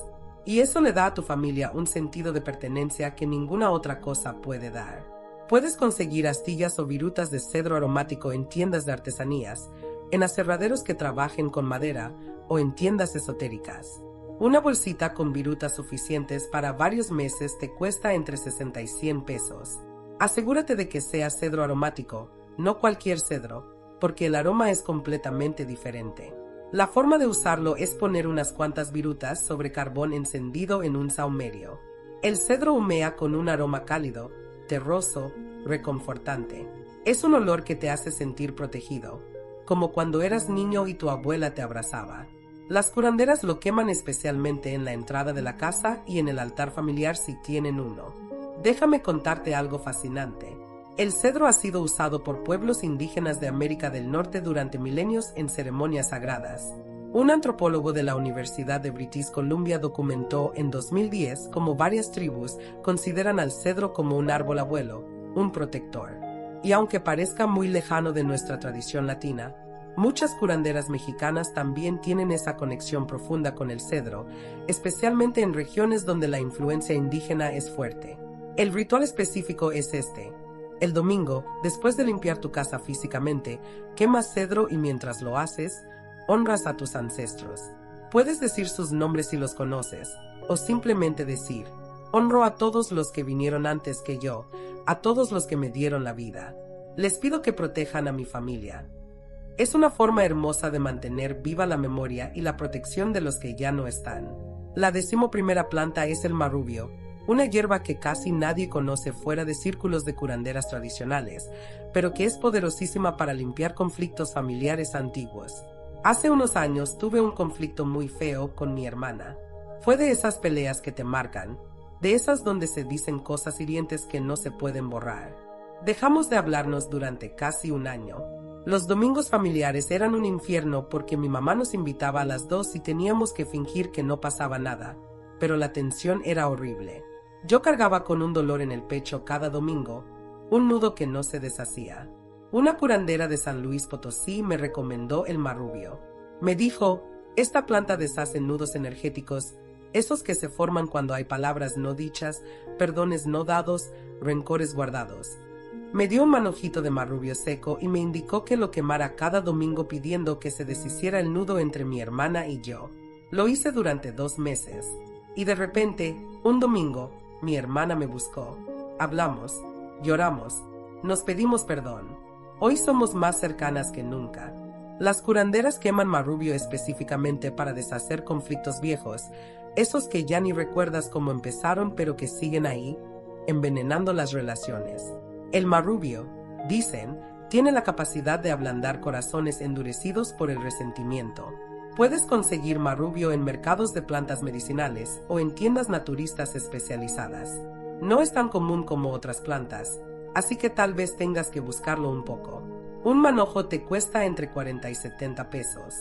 Y eso le da a tu familia un sentido de pertenencia que ninguna otra cosa puede dar. Puedes conseguir astillas o virutas de cedro aromático en tiendas de artesanías, en aserraderos que trabajen con madera o en tiendas esotéricas. Una bolsita con virutas suficientes para varios meses te cuesta entre 60 y 100 pesos. Asegúrate de que sea cedro aromático, no cualquier cedro, porque el aroma es completamente diferente. La forma de usarlo es poner unas cuantas virutas sobre carbón encendido en un saumerio. El cedro humea con un aroma cálido, terroso, reconfortante. Es un olor que te hace sentir protegido, como cuando eras niño y tu abuela te abrazaba. Las curanderas lo queman especialmente en la entrada de la casa y en el altar familiar si tienen uno. Déjame contarte algo fascinante. El cedro ha sido usado por pueblos indígenas de América del Norte durante milenios en ceremonias sagradas. Un antropólogo de la Universidad de British Columbia documentó en 2010 cómo varias tribus consideran al cedro como un árbol abuelo, un protector. Y aunque parezca muy lejano de nuestra tradición latina, muchas curanderas mexicanas también tienen esa conexión profunda con el cedro, especialmente en regiones donde la influencia indígena es fuerte. El ritual específico es este. El domingo, después de limpiar tu casa físicamente, quemas cedro y mientras lo haces, honras a tus ancestros. Puedes decir sus nombres si los conoces, o simplemente decir, honro a todos los que vinieron antes que yo, a todos los que me dieron la vida. Les pido que protejan a mi familia. Es una forma hermosa de mantener viva la memoria y la protección de los que ya no están. La 11ª planta es el marrubio, una hierba que casi nadie conoce fuera de círculos de curanderas tradicionales, pero que es poderosísima para limpiar conflictos familiares antiguos. Hace unos años tuve un conflicto muy feo con mi hermana. Fue de esas peleas que te marcan, de esas donde se dicen cosas hirientes que no se pueden borrar. Dejamos de hablarnos durante casi un año. Los domingos familiares eran un infierno porque mi mamá nos invitaba a las 2 y teníamos que fingir que no pasaba nada, pero la tensión era horrible. Yo cargaba con un dolor en el pecho cada domingo, un nudo que no se deshacía. Una curandera de San Luis Potosí me recomendó el marrubio. Me dijo, esta planta deshace nudos energéticos, esos que se forman cuando hay palabras no dichas, perdones no dados, rencores guardados. Me dio un manojito de marrubio seco y me indicó que lo quemara cada domingo pidiendo que se deshiciera el nudo entre mi hermana y yo. Lo hice durante 2 meses. Y de repente, un domingo, mi hermana me buscó. Hablamos, lloramos, nos pedimos perdón. Hoy somos más cercanas que nunca. Las curanderas queman marrubio específicamente para deshacer conflictos viejos, esos que ya ni recuerdas cómo empezaron pero que siguen ahí, envenenando las relaciones. El marrubio, dicen, tiene la capacidad de ablandar corazones endurecidos por el resentimiento. Puedes conseguir marrubio en mercados de plantas medicinales o en tiendas naturistas especializadas. No es tan común como otras plantas, así que tal vez tengas que buscarlo un poco. Un manojo te cuesta entre 40 y 70 pesos.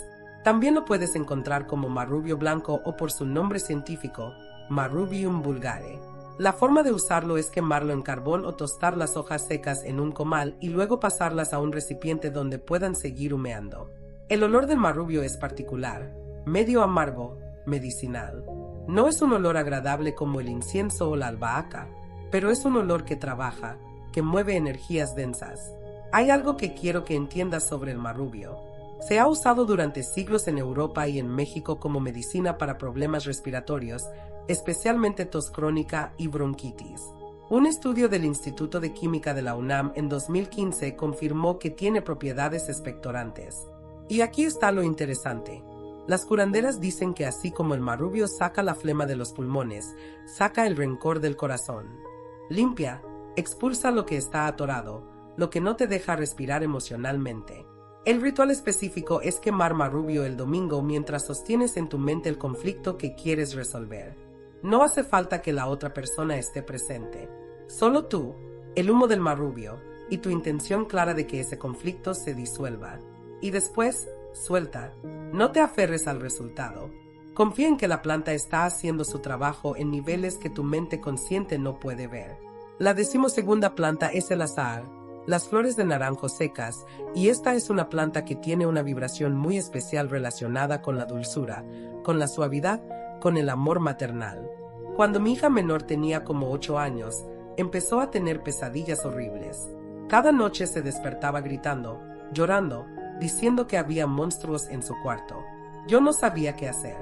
También lo puedes encontrar como marrubio blanco o por su nombre científico, Marrubium vulgare. La forma de usarlo es quemarlo en carbón o tostar las hojas secas en un comal y luego pasarlas a un recipiente donde puedan seguir humeando. El olor del marrubio es particular, medio amargo, medicinal. No es un olor agradable como el incienso o la albahaca, pero es un olor que trabaja, que mueve energías densas. Hay algo que quiero que entiendas sobre el marrubio. Se ha usado durante siglos en Europa y en México como medicina para problemas respiratorios, especialmente tos crónica y bronquitis. Un estudio del Instituto de Química de la UNAM en 2015 confirmó que tiene propiedades expectorantes. Y aquí está lo interesante. Las curanderas dicen que así como el marrubio saca la flema de los pulmones, saca el rencor del corazón. Limpia, expulsa lo que está atorado, lo que no te deja respirar emocionalmente. El ritual específico es quemar marrubio el domingo mientras sostienes en tu mente el conflicto que quieres resolver. No hace falta que la otra persona esté presente. Solo tú, el humo del marrubio, y tu intención clara de que ese conflicto se disuelva. Y después, suelta. No te aferres al resultado. Confía en que la planta está haciendo su trabajo en niveles que tu mente consciente no puede ver. La 12ª planta es el azahar, las flores de naranjo secas, y esta es una planta que tiene una vibración muy especial relacionada con la dulzura, con la suavidad, con el amor maternal. Cuando mi hija menor tenía como 8 años, empezó a tener pesadillas horribles. Cada noche se despertaba gritando, llorando, diciendo que había monstruos en su cuarto. Yo no sabía qué hacer.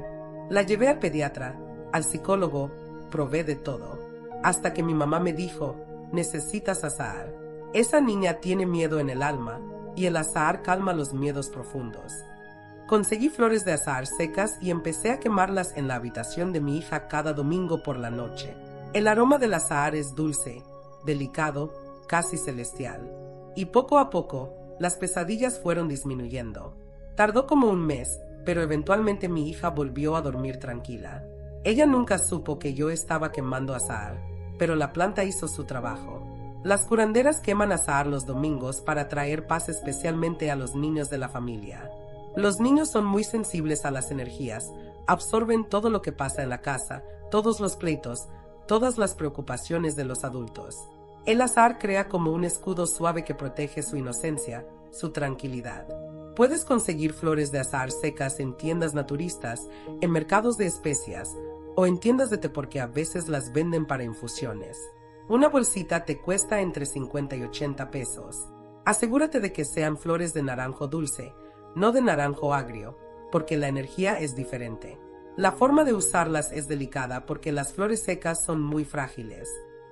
La llevé al pediatra, al psicólogo, probé de todo. Hasta que mi mamá me dijo, necesitas azahar. Esa niña tiene miedo en el alma, y el azahar calma los miedos profundos. Conseguí flores de azahar secas y empecé a quemarlas en la habitación de mi hija cada domingo por la noche. El aroma del azahar es dulce, delicado, casi celestial. Y poco a poco, las pesadillas fueron disminuyendo. Tardó como un mes, pero eventualmente mi hija volvió a dormir tranquila. Ella nunca supo que yo estaba quemando azahar, pero la planta hizo su trabajo. Las curanderas queman azahar los domingos para traer paz especialmente a los niños de la familia. Los niños son muy sensibles a las energías, absorben todo lo que pasa en la casa, todos los pleitos, todas las preocupaciones de los adultos. El azahar crea como un escudo suave que protege su inocencia, su tranquilidad. Puedes conseguir flores de azahar secas en tiendas naturistas, en mercados de especias o en tiendas de té porque a veces las venden para infusiones. Una bolsita te cuesta entre 50 y 80 pesos. Asegúrate de que sean flores de naranjo dulce, no de naranjo agrio, porque la energía es diferente. La forma de usarlas es delicada porque las flores secas son muy frágiles.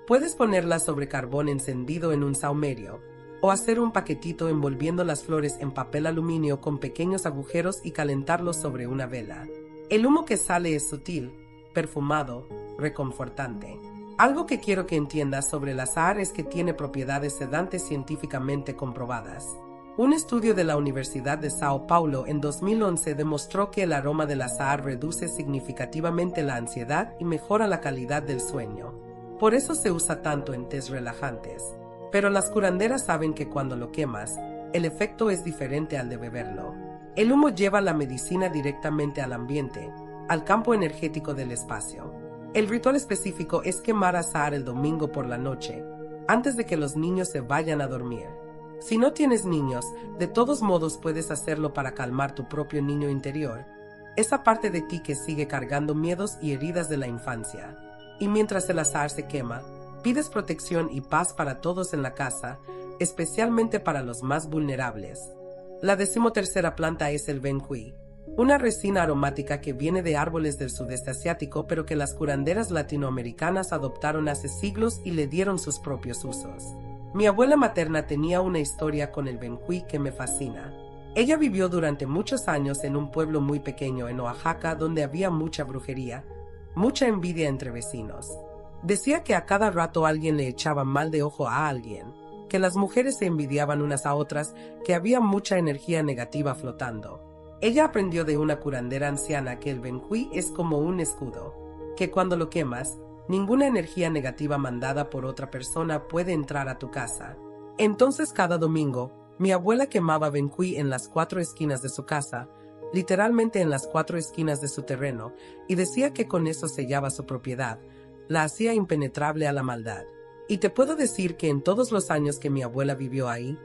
Puedes ponerlas sobre carbón encendido en un saumerio, o hacer un paquetito envolviendo las flores en papel aluminio con pequeños agujeros y calentarlos sobre una vela. El humo que sale es sutil, perfumado, reconfortante. Algo que quiero que entiendas sobre el azahar es que tiene propiedades sedantes científicamente comprobadas. Un estudio de la Universidad de Sao Paulo en 2011 demostró que el aroma del azahar reduce significativamente la ansiedad y mejora la calidad del sueño. Por eso se usa tanto en tés relajantes. Pero las curanderas saben que cuando lo quemas, el efecto es diferente al de beberlo. El humo lleva la medicina directamente al ambiente, al campo energético del espacio. El ritual específico es quemar azahar el domingo por la noche, antes de que los niños se vayan a dormir. Si no tienes niños, de todos modos puedes hacerlo para calmar tu propio niño interior, esa parte de ti que sigue cargando miedos y heridas de la infancia. Y mientras el azahar se quema, pides protección y paz para todos en la casa, especialmente para los más vulnerables. La 13ª planta es el benjuí, una resina aromática que viene de árboles del sudeste asiático pero que las curanderas latinoamericanas adoptaron hace siglos y le dieron sus propios usos. Mi abuela materna tenía una historia con el benjuí que me fascina. Ella vivió durante muchos años en un pueblo muy pequeño en Oaxaca donde había mucha brujería, mucha envidia entre vecinos. Decía que a cada rato alguien le echaba mal de ojo a alguien, que las mujeres se envidiaban unas a otras, que había mucha energía negativa flotando. Ella aprendió de una curandera anciana que el benjuí es como un escudo, que cuando lo quemas, ninguna energía negativa mandada por otra persona puede entrar a tu casa. Entonces cada domingo, mi abuela quemaba benjuí en las 4 esquinas de su casa, literalmente en las 4 esquinas de su terreno, y decía que con eso sellaba su propiedad, la hacía impenetrable a la maldad. Y te puedo decir que en todos los años que mi abuela vivió ahí,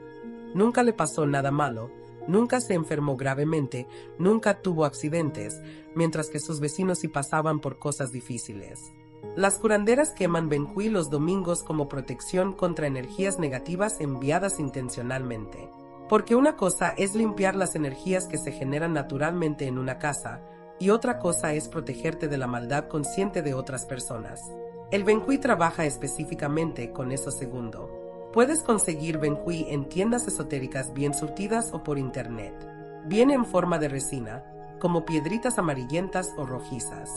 nunca le pasó nada malo, nunca se enfermó gravemente, nunca tuvo accidentes, mientras que sus vecinos sí pasaban por cosas difíciles. Las curanderas queman benjuí los domingos como protección contra energías negativas enviadas intencionalmente. Porque una cosa es limpiar las energías que se generan naturalmente en una casa, y otra cosa es protegerte de la maldad consciente de otras personas. El benjuí trabaja específicamente con eso segundo. Puedes conseguir benjuí en tiendas esotéricas bien surtidas o por internet. Viene en forma de resina, como piedritas amarillentas o rojizas.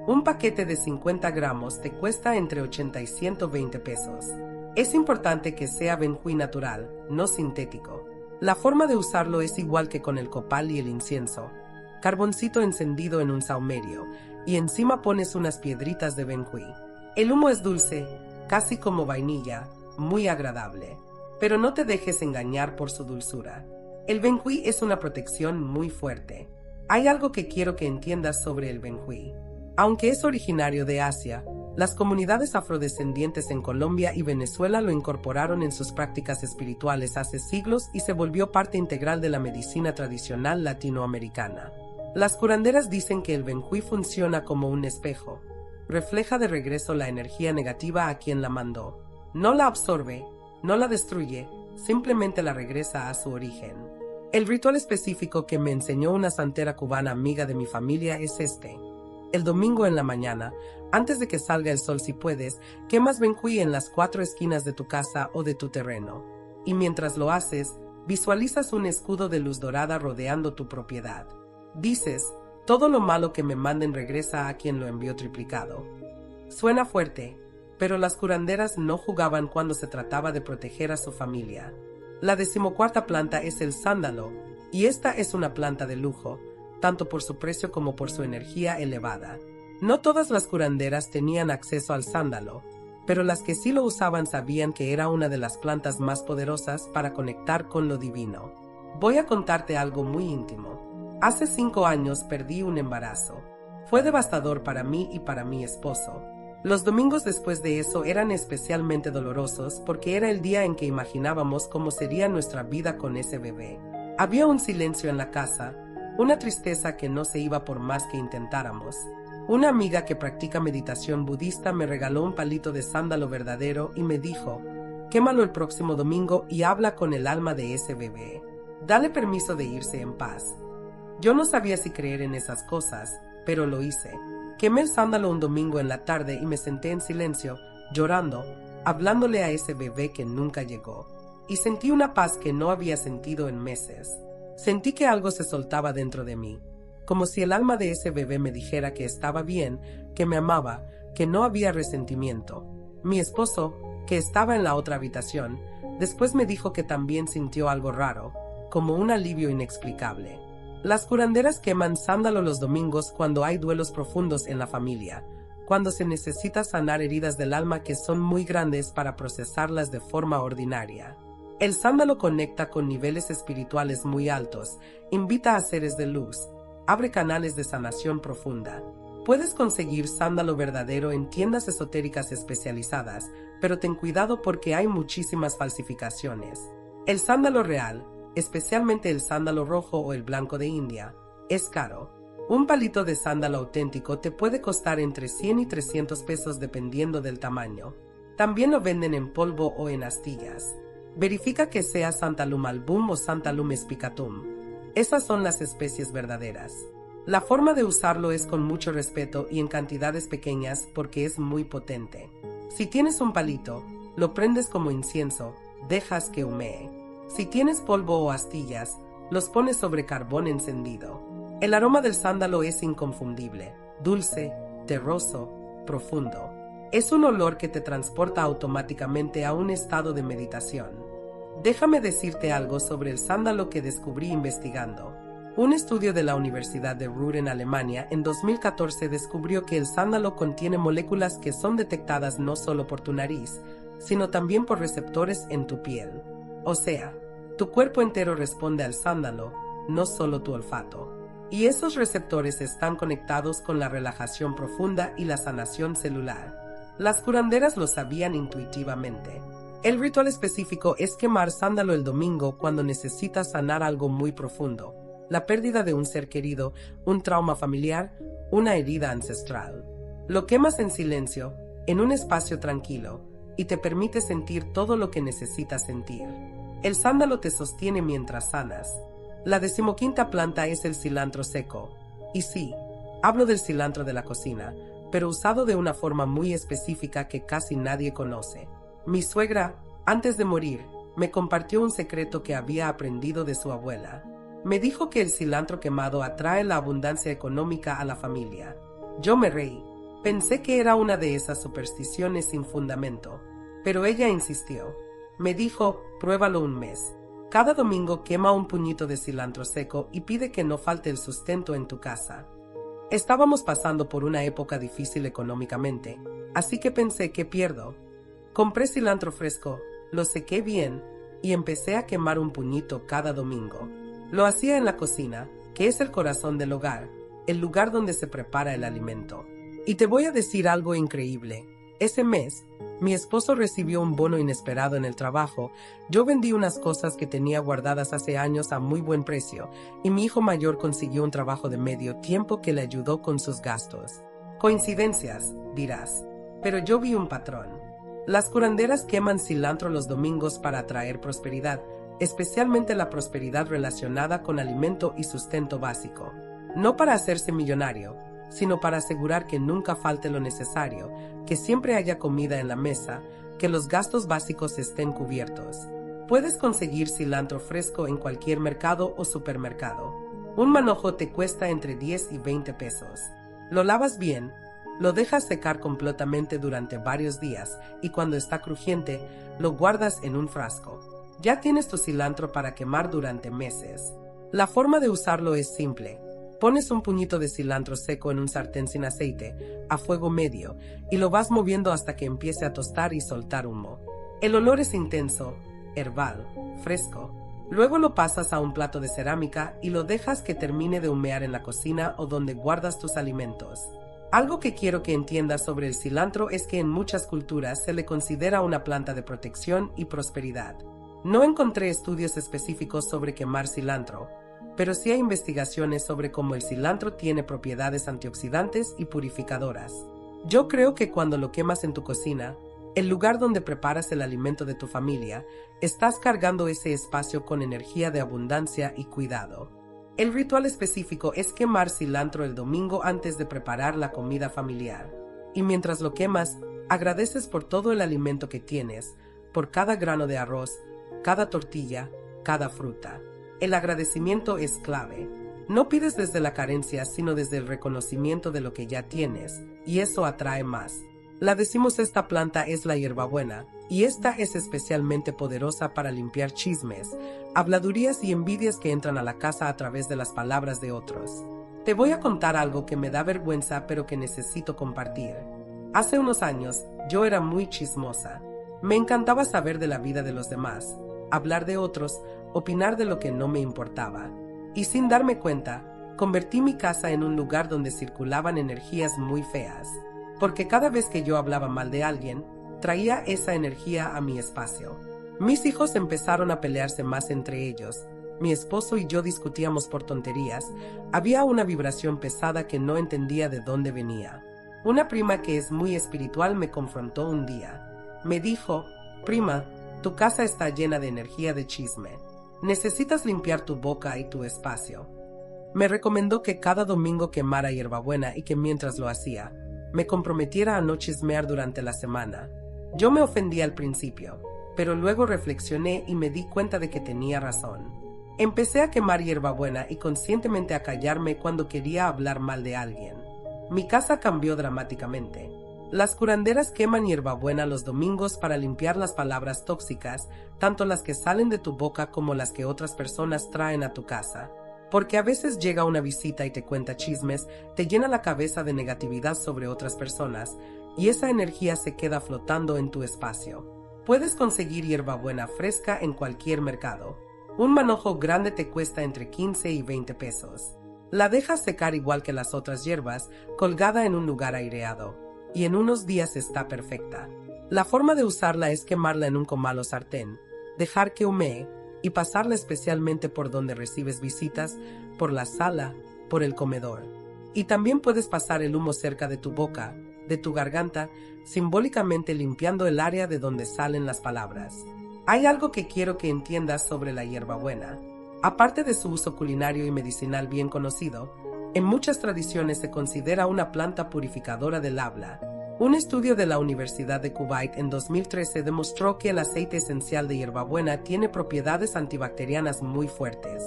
Un paquete de 50 gramos te cuesta entre 80 y 120 pesos. Es importante que sea benjuí natural, no sintético. La forma de usarlo es igual que con el copal y el incienso. Carboncito encendido en un saumerio, y encima pones unas piedritas de benjuí. El humo es dulce, casi como vainilla, muy agradable. Pero no te dejes engañar por su dulzura. El benjuí es una protección muy fuerte. Hay algo que quiero que entiendas sobre el benjuí. Aunque es originario de Asia, las comunidades afrodescendientes en Colombia y Venezuela lo incorporaron en sus prácticas espirituales hace siglos y se volvió parte integral de la medicina tradicional latinoamericana. Las curanderas dicen que el benjuí funciona como un espejo. Refleja de regreso la energía negativa a quien la mandó. No la absorbe, no la destruye, simplemente la regresa a su origen. El ritual específico que me enseñó una santera cubana amiga de mi familia es este. El domingo en la mañana, antes de que salga el sol si puedes, quemas benjuí en las 4 esquinas de tu casa o de tu terreno. Y mientras lo haces, visualizas un escudo de luz dorada rodeando tu propiedad. Dices, todo lo malo que me manden regresa a quien lo envió triplicado. Suena fuerte, pero las curanderas no jugaban cuando se trataba de proteger a su familia. La 14ª planta es el sándalo, y esta es una planta de lujo, tanto por su precio como por su energía elevada. No todas las curanderas tenían acceso al sándalo, pero las que sí lo usaban sabían que era una de las plantas más poderosas para conectar con lo divino. Voy a contarte algo muy íntimo. Hace 5 años perdí un embarazo. Fue devastador para mí y para mi esposo. Los domingos después de eso eran especialmente dolorosos porque era el día en que imaginábamos cómo sería nuestra vida con ese bebé. Había un silencio en la casa, una tristeza que no se iba por más que intentáramos. Una amiga que practica meditación budista me regaló un palito de sándalo verdadero y me dijo, quémalo el próximo domingo y habla con el alma de ese bebé. Dale permiso de irse en paz. Yo no sabía si creer en esas cosas, pero lo hice. Quemé el sándalo un domingo en la tarde y me senté en silencio, llorando, hablándole a ese bebé que nunca llegó. Y sentí una paz que no había sentido en meses. Sentí que algo se soltaba dentro de mí, como si el alma de ese bebé me dijera que estaba bien, que me amaba, que no había resentimiento. Mi esposo, que estaba en la otra habitación, después me dijo que también sintió algo raro, como un alivio inexplicable. Las curanderas queman sándalo los domingos cuando hay duelos profundos en la familia, cuando se necesita sanar heridas del alma que son muy grandes para procesarlas de forma ordinaria. El sándalo conecta con niveles espirituales muy altos, invita a seres de luz, abre canales de sanación profunda. Puedes conseguir sándalo verdadero en tiendas esotéricas especializadas, pero ten cuidado porque hay muchísimas falsificaciones. El sándalo real, especialmente el sándalo rojo o el blanco de India, es caro. Un palito de sándalo auténtico te puede costar entre 100 y 300 pesos dependiendo del tamaño. También lo venden en polvo o en astillas. Verifica que sea Santalum album o Santalum spicatum. Esas son las especies verdaderas. La forma de usarlo es con mucho respeto y en cantidades pequeñas porque es muy potente. Si tienes un palito, lo prendes como incienso, dejas que humee. Si tienes polvo o astillas, los pones sobre carbón encendido. El aroma del sándalo es inconfundible, dulce, terroso, profundo. Es un olor que te transporta automáticamente a un estado de meditación. Déjame decirte algo sobre el sándalo que descubrí investigando. Un estudio de la Universidad de Ruhr en Alemania en 2014 descubrió que el sándalo contiene moléculas que son detectadas no solo por tu nariz, sino también por receptores en tu piel. O sea, tu cuerpo entero responde al sándalo, no solo tu olfato. Y esos receptores están conectados con la relajación profunda y la sanación celular. Las curanderas lo sabían intuitivamente. El ritual específico es quemar sándalo el domingo cuando necesitas sanar algo muy profundo. La pérdida de un ser querido, un trauma familiar, una herida ancestral. Lo quemas en silencio, en un espacio tranquilo, y te permite sentir todo lo que necesitas sentir. El sándalo te sostiene mientras sanas. La 15ª planta es el cilantro seco. Y sí, hablo del cilantro de la cocina, pero usado de una forma muy específica que casi nadie conoce. Mi suegra, antes de morir, me compartió un secreto que había aprendido de su abuela. Me dijo que el cilantro quemado atrae la abundancia económica a la familia. Yo me reí. Pensé que era una de esas supersticiones sin fundamento, pero ella insistió. Me dijo, pruébalo un mes. Cada domingo quema un puñito de cilantro seco y pide que no falte el sustento en tu casa. Estábamos pasando por una época difícil económicamente, así que pensé, ¿qué pierdo? Compré cilantro fresco, lo sequé bien y empecé a quemar un puñito cada domingo. Lo hacía en la cocina, que es el corazón del hogar, el lugar donde se prepara el alimento. Y te voy a decir algo increíble. Ese mes, mi esposo recibió un bono inesperado en el trabajo. Yo vendí unas cosas que tenía guardadas hace años a muy buen precio, y mi hijo mayor consiguió un trabajo de medio tiempo que le ayudó con sus gastos. Coincidencias, dirás, pero yo vi un patrón. Las curanderas queman cilantro los domingos para atraer prosperidad, especialmente la prosperidad relacionada con alimento y sustento básico. No para hacerse millonario, sino para asegurar que nunca falte lo necesario, que siempre haya comida en la mesa, que los gastos básicos estén cubiertos. Puedes conseguir cilantro fresco en cualquier mercado o supermercado. Un manojo te cuesta entre 10 y 20 pesos. Lo lavas bien, lo dejas secar completamente durante varios días y cuando está crujiente, lo guardas en un frasco. Ya tienes tu cilantro para quemar durante meses. La forma de usarlo es simple. Pones un puñito de cilantro seco en un sartén sin aceite, a fuego medio, y lo vas moviendo hasta que empiece a tostar y soltar humo. El olor es intenso, herbal, fresco. Luego lo pasas a un plato de cerámica y lo dejas que termine de humear en la cocina o donde guardas tus alimentos. Algo que quiero que entiendas sobre el cilantro es que en muchas culturas se le considera una planta de protección y prosperidad. No encontré estudios específicos sobre quemar cilantro, pero sí hay investigaciones sobre cómo el cilantro tiene propiedades antioxidantes y purificadoras. Yo creo que cuando lo quemas en tu cocina, el lugar donde preparas el alimento de tu familia, estás cargando ese espacio con energía de abundancia y cuidado. El ritual específico es quemar cilantro el domingo antes de preparar la comida familiar. Y mientras lo quemas, agradeces por todo el alimento que tienes, por cada grano de arroz, cada tortilla, cada fruta. El agradecimiento es clave. No pides desde la carencia, sino desde el reconocimiento de lo que ya tienes, y eso atrae más. La decimosexta planta es la hierbabuena, y esta es especialmente poderosa para limpiar chismes, habladurías y envidias que entran a la casa a través de las palabras de otros. Te voy a contar algo que me da vergüenza pero que necesito compartir. Hace unos años, yo era muy chismosa. Me encantaba saber de la vida de los demás, hablar de otros, opinar de lo que no me importaba. Y sin darme cuenta, convertí mi casa en un lugar donde circulaban energías muy feas. Porque cada vez que yo hablaba mal de alguien, traía esa energía a mi espacio. Mis hijos empezaron a pelearse más entre ellos. Mi esposo y yo discutíamos por tonterías. Había una vibración pesada que no entendía de dónde venía. Una prima que es muy espiritual me confrontó un día. Me dijo, prima, tu casa está llena de energía de chisme. Necesitas limpiar tu boca y tu espacio. Me recomendó que cada domingo quemara hierbabuena y que mientras lo hacía, me comprometiera a no chismear durante la semana. Yo me ofendí al principio, pero luego reflexioné y me di cuenta de que tenía razón. Empecé a quemar hierbabuena y conscientemente a callarme cuando quería hablar mal de alguien. Mi casa cambió dramáticamente. Las curanderas queman hierbabuena los domingos para limpiar las palabras tóxicas, tanto las que salen de tu boca como las que otras personas traen a tu casa. Porque a veces llega una visita y te cuenta chismes, te llena la cabeza de negatividad sobre otras personas, y esa energía se queda flotando en tu espacio. Puedes conseguir hierbabuena fresca en cualquier mercado. Un manojo grande te cuesta entre 15 y 20 pesos. La dejas secar igual que las otras hierbas, colgada en un lugar aireado, y en unos días está perfecta. La forma de usarla es quemarla en un comal o sartén, dejar que humee, y pasarla especialmente por donde recibes visitas, por la sala, por el comedor. Y también puedes pasar el humo cerca de tu boca, de tu garganta, simbólicamente limpiando el área de donde salen las palabras. Hay algo que quiero que entiendas sobre la hierbabuena. Aparte de su uso culinario y medicinal bien conocido, en muchas tradiciones se considera una planta purificadora del habla. Un estudio de la Universidad de Kuwait en 2013 demostró que el aceite esencial de hierbabuena tiene propiedades antibacterianas muy fuertes.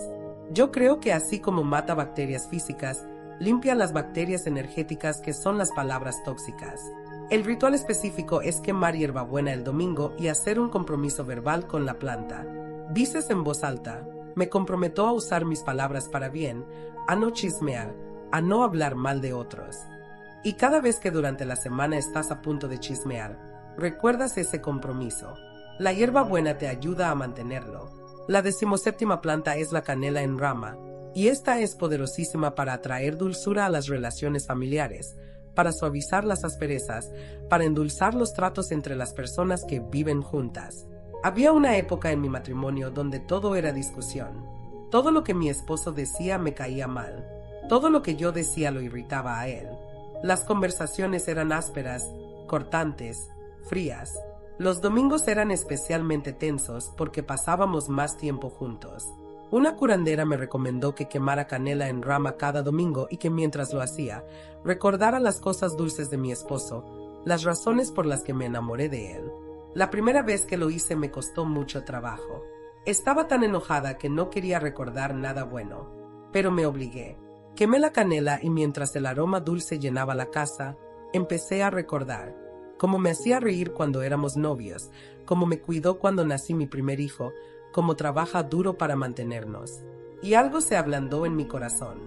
Yo creo que así como mata bacterias físicas, limpia las bacterias energéticas que son las palabras tóxicas. El ritual específico es quemar hierbabuena el domingo y hacer un compromiso verbal con la planta. Dices en voz alta, me comprometo a usar mis palabras para bien, a no chismear, a no hablar mal de otros. Y cada vez que durante la semana estás a punto de chismear, recuerdas ese compromiso. La hierbabuena te ayuda a mantenerlo. La 17ª planta es la canela en rama, y esta es poderosísima para atraer dulzura a las relaciones familiares, para suavizar las asperezas, para endulzar los tratos entre las personas que viven juntas. Había una época en mi matrimonio donde todo era discusión. Todo lo que mi esposo decía me caía mal. Todo lo que yo decía lo irritaba a él. Las conversaciones eran ásperas, cortantes, frías. Los domingos eran especialmente tensos porque pasábamos más tiempo juntos. Una curandera me recomendó que quemara canela en rama cada domingo y que mientras lo hacía, recordara las cosas dulces de mi esposo, las razones por las que me enamoré de él. La primera vez que lo hice me costó mucho trabajo. Estaba tan enojada que no quería recordar nada bueno. pero me obligué. Quemé la canela y mientras el aroma dulce llenaba la casa, empecé a recordar cómo me hacía reír cuando éramos novios, cómo me cuidó cuando nací mi primer hijo, cómo trabaja duro para mantenernos. Y algo se ablandó en mi corazón.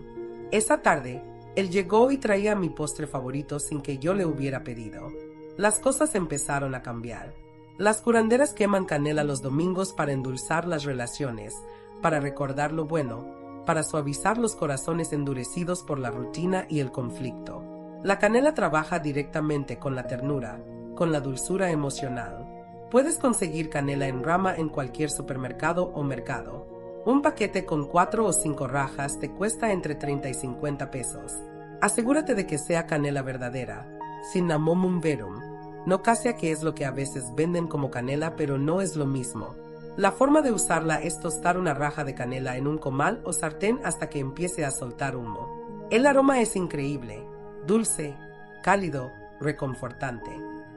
Esa tarde, él llegó y traía mi postre favorito sin que yo le hubiera pedido. Las cosas empezaron a cambiar. Las curanderas queman canela los domingos para endulzar las relaciones, para recordar lo bueno, para suavizar los corazones endurecidos por la rutina y el conflicto. La canela trabaja directamente con la ternura, con la dulzura emocional. Puedes conseguir canela en rama en cualquier supermercado o mercado. Un paquete con 4 o 5 rajas te cuesta entre 30 y 50 pesos. Asegúrate de que sea canela verdadera, Cinnamomum verum. No cassia, que es lo que a veces venden como canela, pero no es lo mismo. La forma de usarla es tostar una raja de canela en un comal o sartén hasta que empiece a soltar humo. El aroma es increíble, dulce, cálido, reconfortante.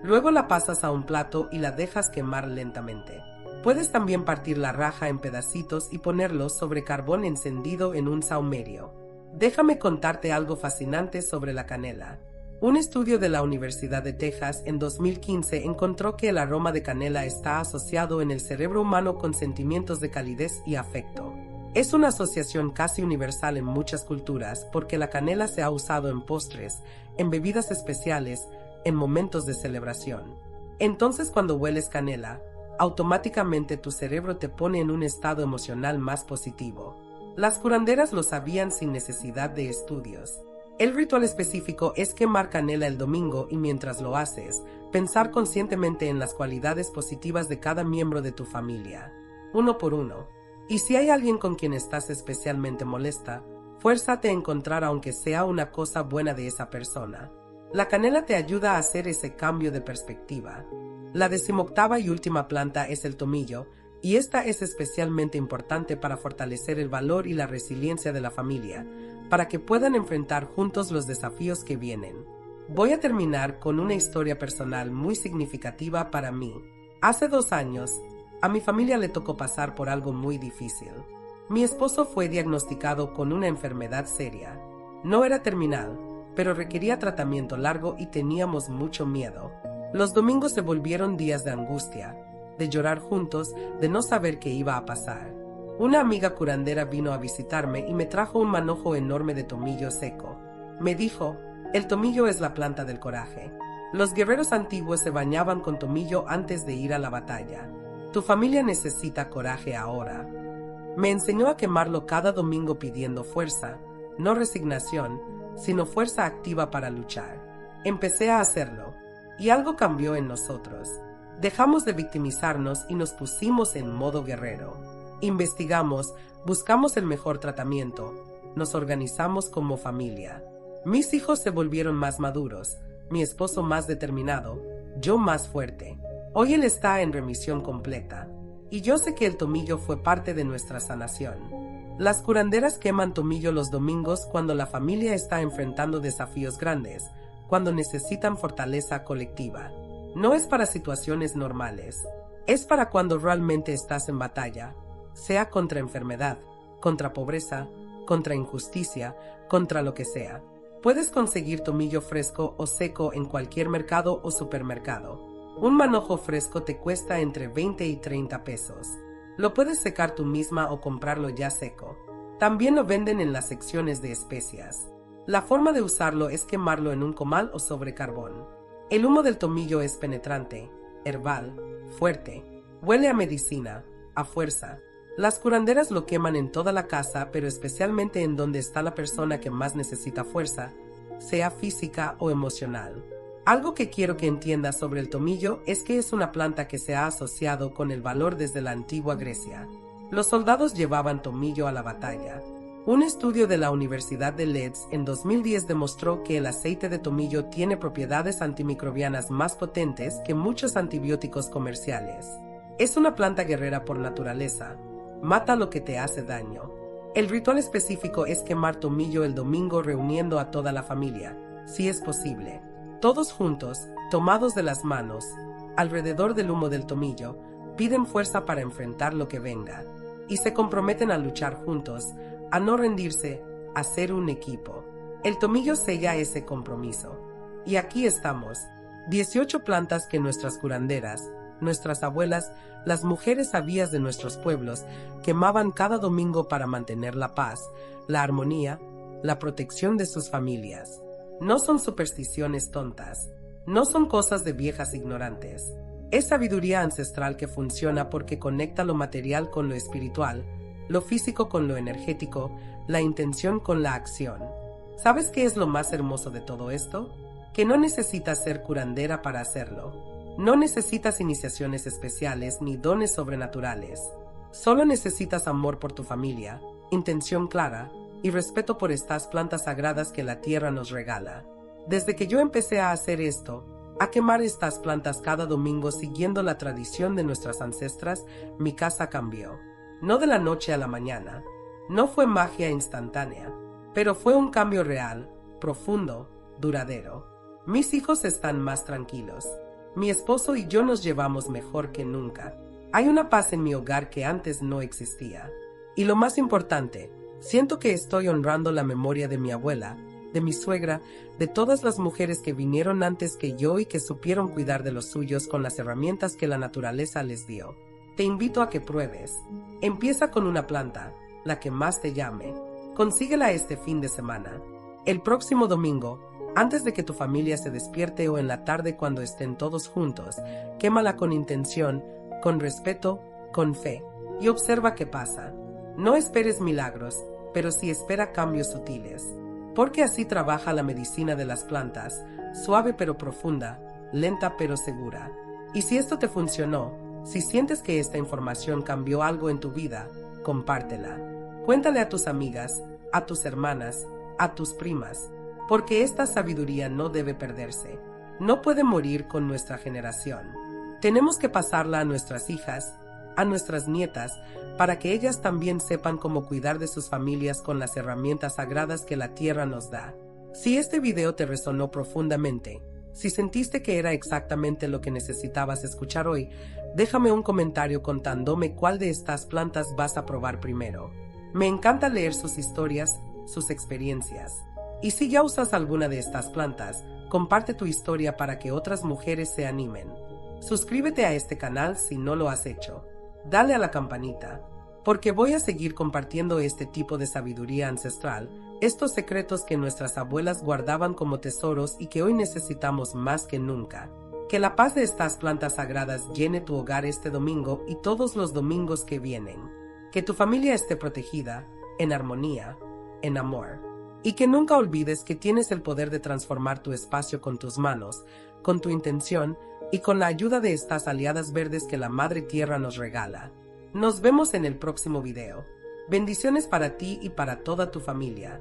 Luego la pasas a un plato y la dejas quemar lentamente. Puedes también partir la raja en pedacitos y ponerlos sobre carbón encendido en un saumerio. Déjame contarte algo fascinante sobre la canela. Un estudio de la Universidad de Texas en 2015 encontró que el aroma de canela está asociado en el cerebro humano con sentimientos de calidez y afecto. Es una asociación casi universal en muchas culturas porque la canela se ha usado en postres, en bebidas especiales, en momentos de celebración. Entonces, cuando hueles canela, automáticamente tu cerebro te pone en un estado emocional más positivo. Las curanderas lo sabían sin necesidad de estudios. El ritual específico es quemar canela el domingo y mientras lo haces, pensar conscientemente en las cualidades positivas de cada miembro de tu familia, uno por uno. Y si hay alguien con quien estás especialmente molesta, fuérzate a encontrar aunque sea una cosa buena de esa persona. La canela te ayuda a hacer ese cambio de perspectiva. La 18ª y última planta es el tomillo, y esta es especialmente importante para fortalecer el valor y la resiliencia de la familia, para que puedan enfrentar juntos los desafíos que vienen. Voy a terminar con una historia personal muy significativa para mí. Hace 2 años, a mi familia le tocó pasar por algo muy difícil. Mi esposo fue diagnosticado con una enfermedad seria. No era terminal, pero requería tratamiento largo y teníamos mucho miedo. Los domingos se volvieron días de angustia, de llorar juntos, de no saber qué iba a pasar. Una amiga curandera vino a visitarme y me trajo un manojo enorme de tomillo seco. Me dijo, el tomillo es la planta del coraje. Los guerreros antiguos se bañaban con tomillo antes de ir a la batalla. Tu familia necesita coraje ahora. Me enseñó a quemarlo cada domingo pidiendo fuerza, no resignación, sino fuerza activa para luchar. Empecé a hacerlo, y algo cambió en nosotros. Dejamos de victimizarnos y nos pusimos en modo guerrero. Investigamos, buscamos el mejor tratamiento, nos organizamos como familia. Mis hijos se volvieron más maduros, mi esposo más determinado, yo más fuerte. Hoy él está en remisión completa, y yo sé que el tomillo fue parte de nuestra sanación. Las curanderas queman tomillo los domingos cuando la familia está enfrentando desafíos grandes, cuando necesitan fortaleza colectiva. No es para situaciones normales, es para cuando realmente estás en batalla, sea contra enfermedad, contra pobreza, contra injusticia, contra lo que sea. Puedes conseguir tomillo fresco o seco en cualquier mercado o supermercado. Un manojo fresco te cuesta entre 20 y 30 pesos. Lo puedes secar tú misma o comprarlo ya seco. También lo venden en las secciones de especias. La forma de usarlo es quemarlo en un comal o sobre carbón. El humo del tomillo es penetrante, herbal, fuerte. Huele a medicina, a fuerza. Las curanderas lo queman en toda la casa, pero especialmente en donde está la persona que más necesita fuerza, sea física o emocional. Algo que quiero que entiendas sobre el tomillo es que es una planta que se ha asociado con el valor desde la antigua Grecia. Los soldados llevaban tomillo a la batalla. Un estudio de la Universidad de Leeds en 2010 demostró que el aceite de tomillo tiene propiedades antimicrobianas más potentes que muchos antibióticos comerciales. Es una planta guerrera por naturaleza. Mata lo que te hace daño. El ritual específico es quemar tomillo el domingo reuniendo a toda la familia, si es posible. Todos juntos, tomados de las manos, alrededor del humo del tomillo, piden fuerza para enfrentar lo que venga. Y se comprometen a luchar juntos, a no rendirse, a ser un equipo. El tomillo sella ese compromiso. Y aquí estamos, 18 plantas que nuestras curanderas, nuestras abuelas, las mujeres sabias de nuestros pueblos, quemaban cada domingo para mantener la paz, la armonía, la protección de sus familias. No son supersticiones tontas, no son cosas de viejas ignorantes. Es sabiduría ancestral que funciona porque conecta lo material con lo espiritual, lo físico con lo energético, la intención con la acción. ¿Sabes qué es lo más hermoso de todo esto? Que no necesitas ser curandera para hacerlo. No necesitas iniciaciones especiales ni dones sobrenaturales. Solo necesitas amor por tu familia, intención clara y respeto por estas plantas sagradas que la tierra nos regala. Desde que yo empecé a hacer esto, a quemar estas plantas cada domingo siguiendo la tradición de nuestras ancestras, mi casa cambió. No de la noche a la mañana, no fue magia instantánea, pero fue un cambio real, profundo, duradero. Mis hijos están más tranquilos. Mi esposo y yo nos llevamos mejor que nunca. Hay una paz en mi hogar que antes no existía. Y lo más importante, siento que estoy honrando la memoria de mi abuela, de mi suegra, de todas las mujeres que vinieron antes que yo y que supieron cuidar de los suyos con las herramientas que la naturaleza les dio. Te invito a que pruebes. Empieza con una planta, la que más te llame. Consíguela este fin de semana. El próximo domingo, antes de que tu familia se despierte o en la tarde cuando estén todos juntos, quémala con intención, con respeto, con fe, y observa qué pasa. No esperes milagros, pero sí espera cambios sutiles. Porque así trabaja la medicina de las plantas, suave pero profunda, lenta pero segura. Y si esto te funcionó, si sientes que esta información cambió algo en tu vida, compártela. Cuéntale a tus amigas, a tus hermanas, a tus primas, porque esta sabiduría no debe perderse. No puede morir con nuestra generación. Tenemos que pasarla a nuestras hijas, a nuestras nietas, para que ellas también sepan cómo cuidar de sus familias con las herramientas sagradas que la tierra nos da. Si este video te resonó profundamente, si sentiste que era exactamente lo que necesitabas escuchar hoy, déjame un comentario contándome cuál de estas plantas vas a probar primero. Me encanta leer sus historias, sus experiencias. Y si ya usas alguna de estas plantas, comparte tu historia para que otras mujeres se animen. Suscríbete a este canal si no lo has hecho. Dale a la campanita, porque voy a seguir compartiendo este tipo de sabiduría ancestral, estos secretos que nuestras abuelas guardaban como tesoros y que hoy necesitamos más que nunca. Que la paz de estas plantas sagradas llene tu hogar este domingo y todos los domingos que vienen. Que tu familia esté protegida, en armonía, en amor. Y que nunca olvides que tienes el poder de transformar tu espacio con tus manos, con tu intención y con la ayuda de estas aliadas verdes que la Madre Tierra nos regala. Nos vemos en el próximo video. Bendiciones para ti y para toda tu familia.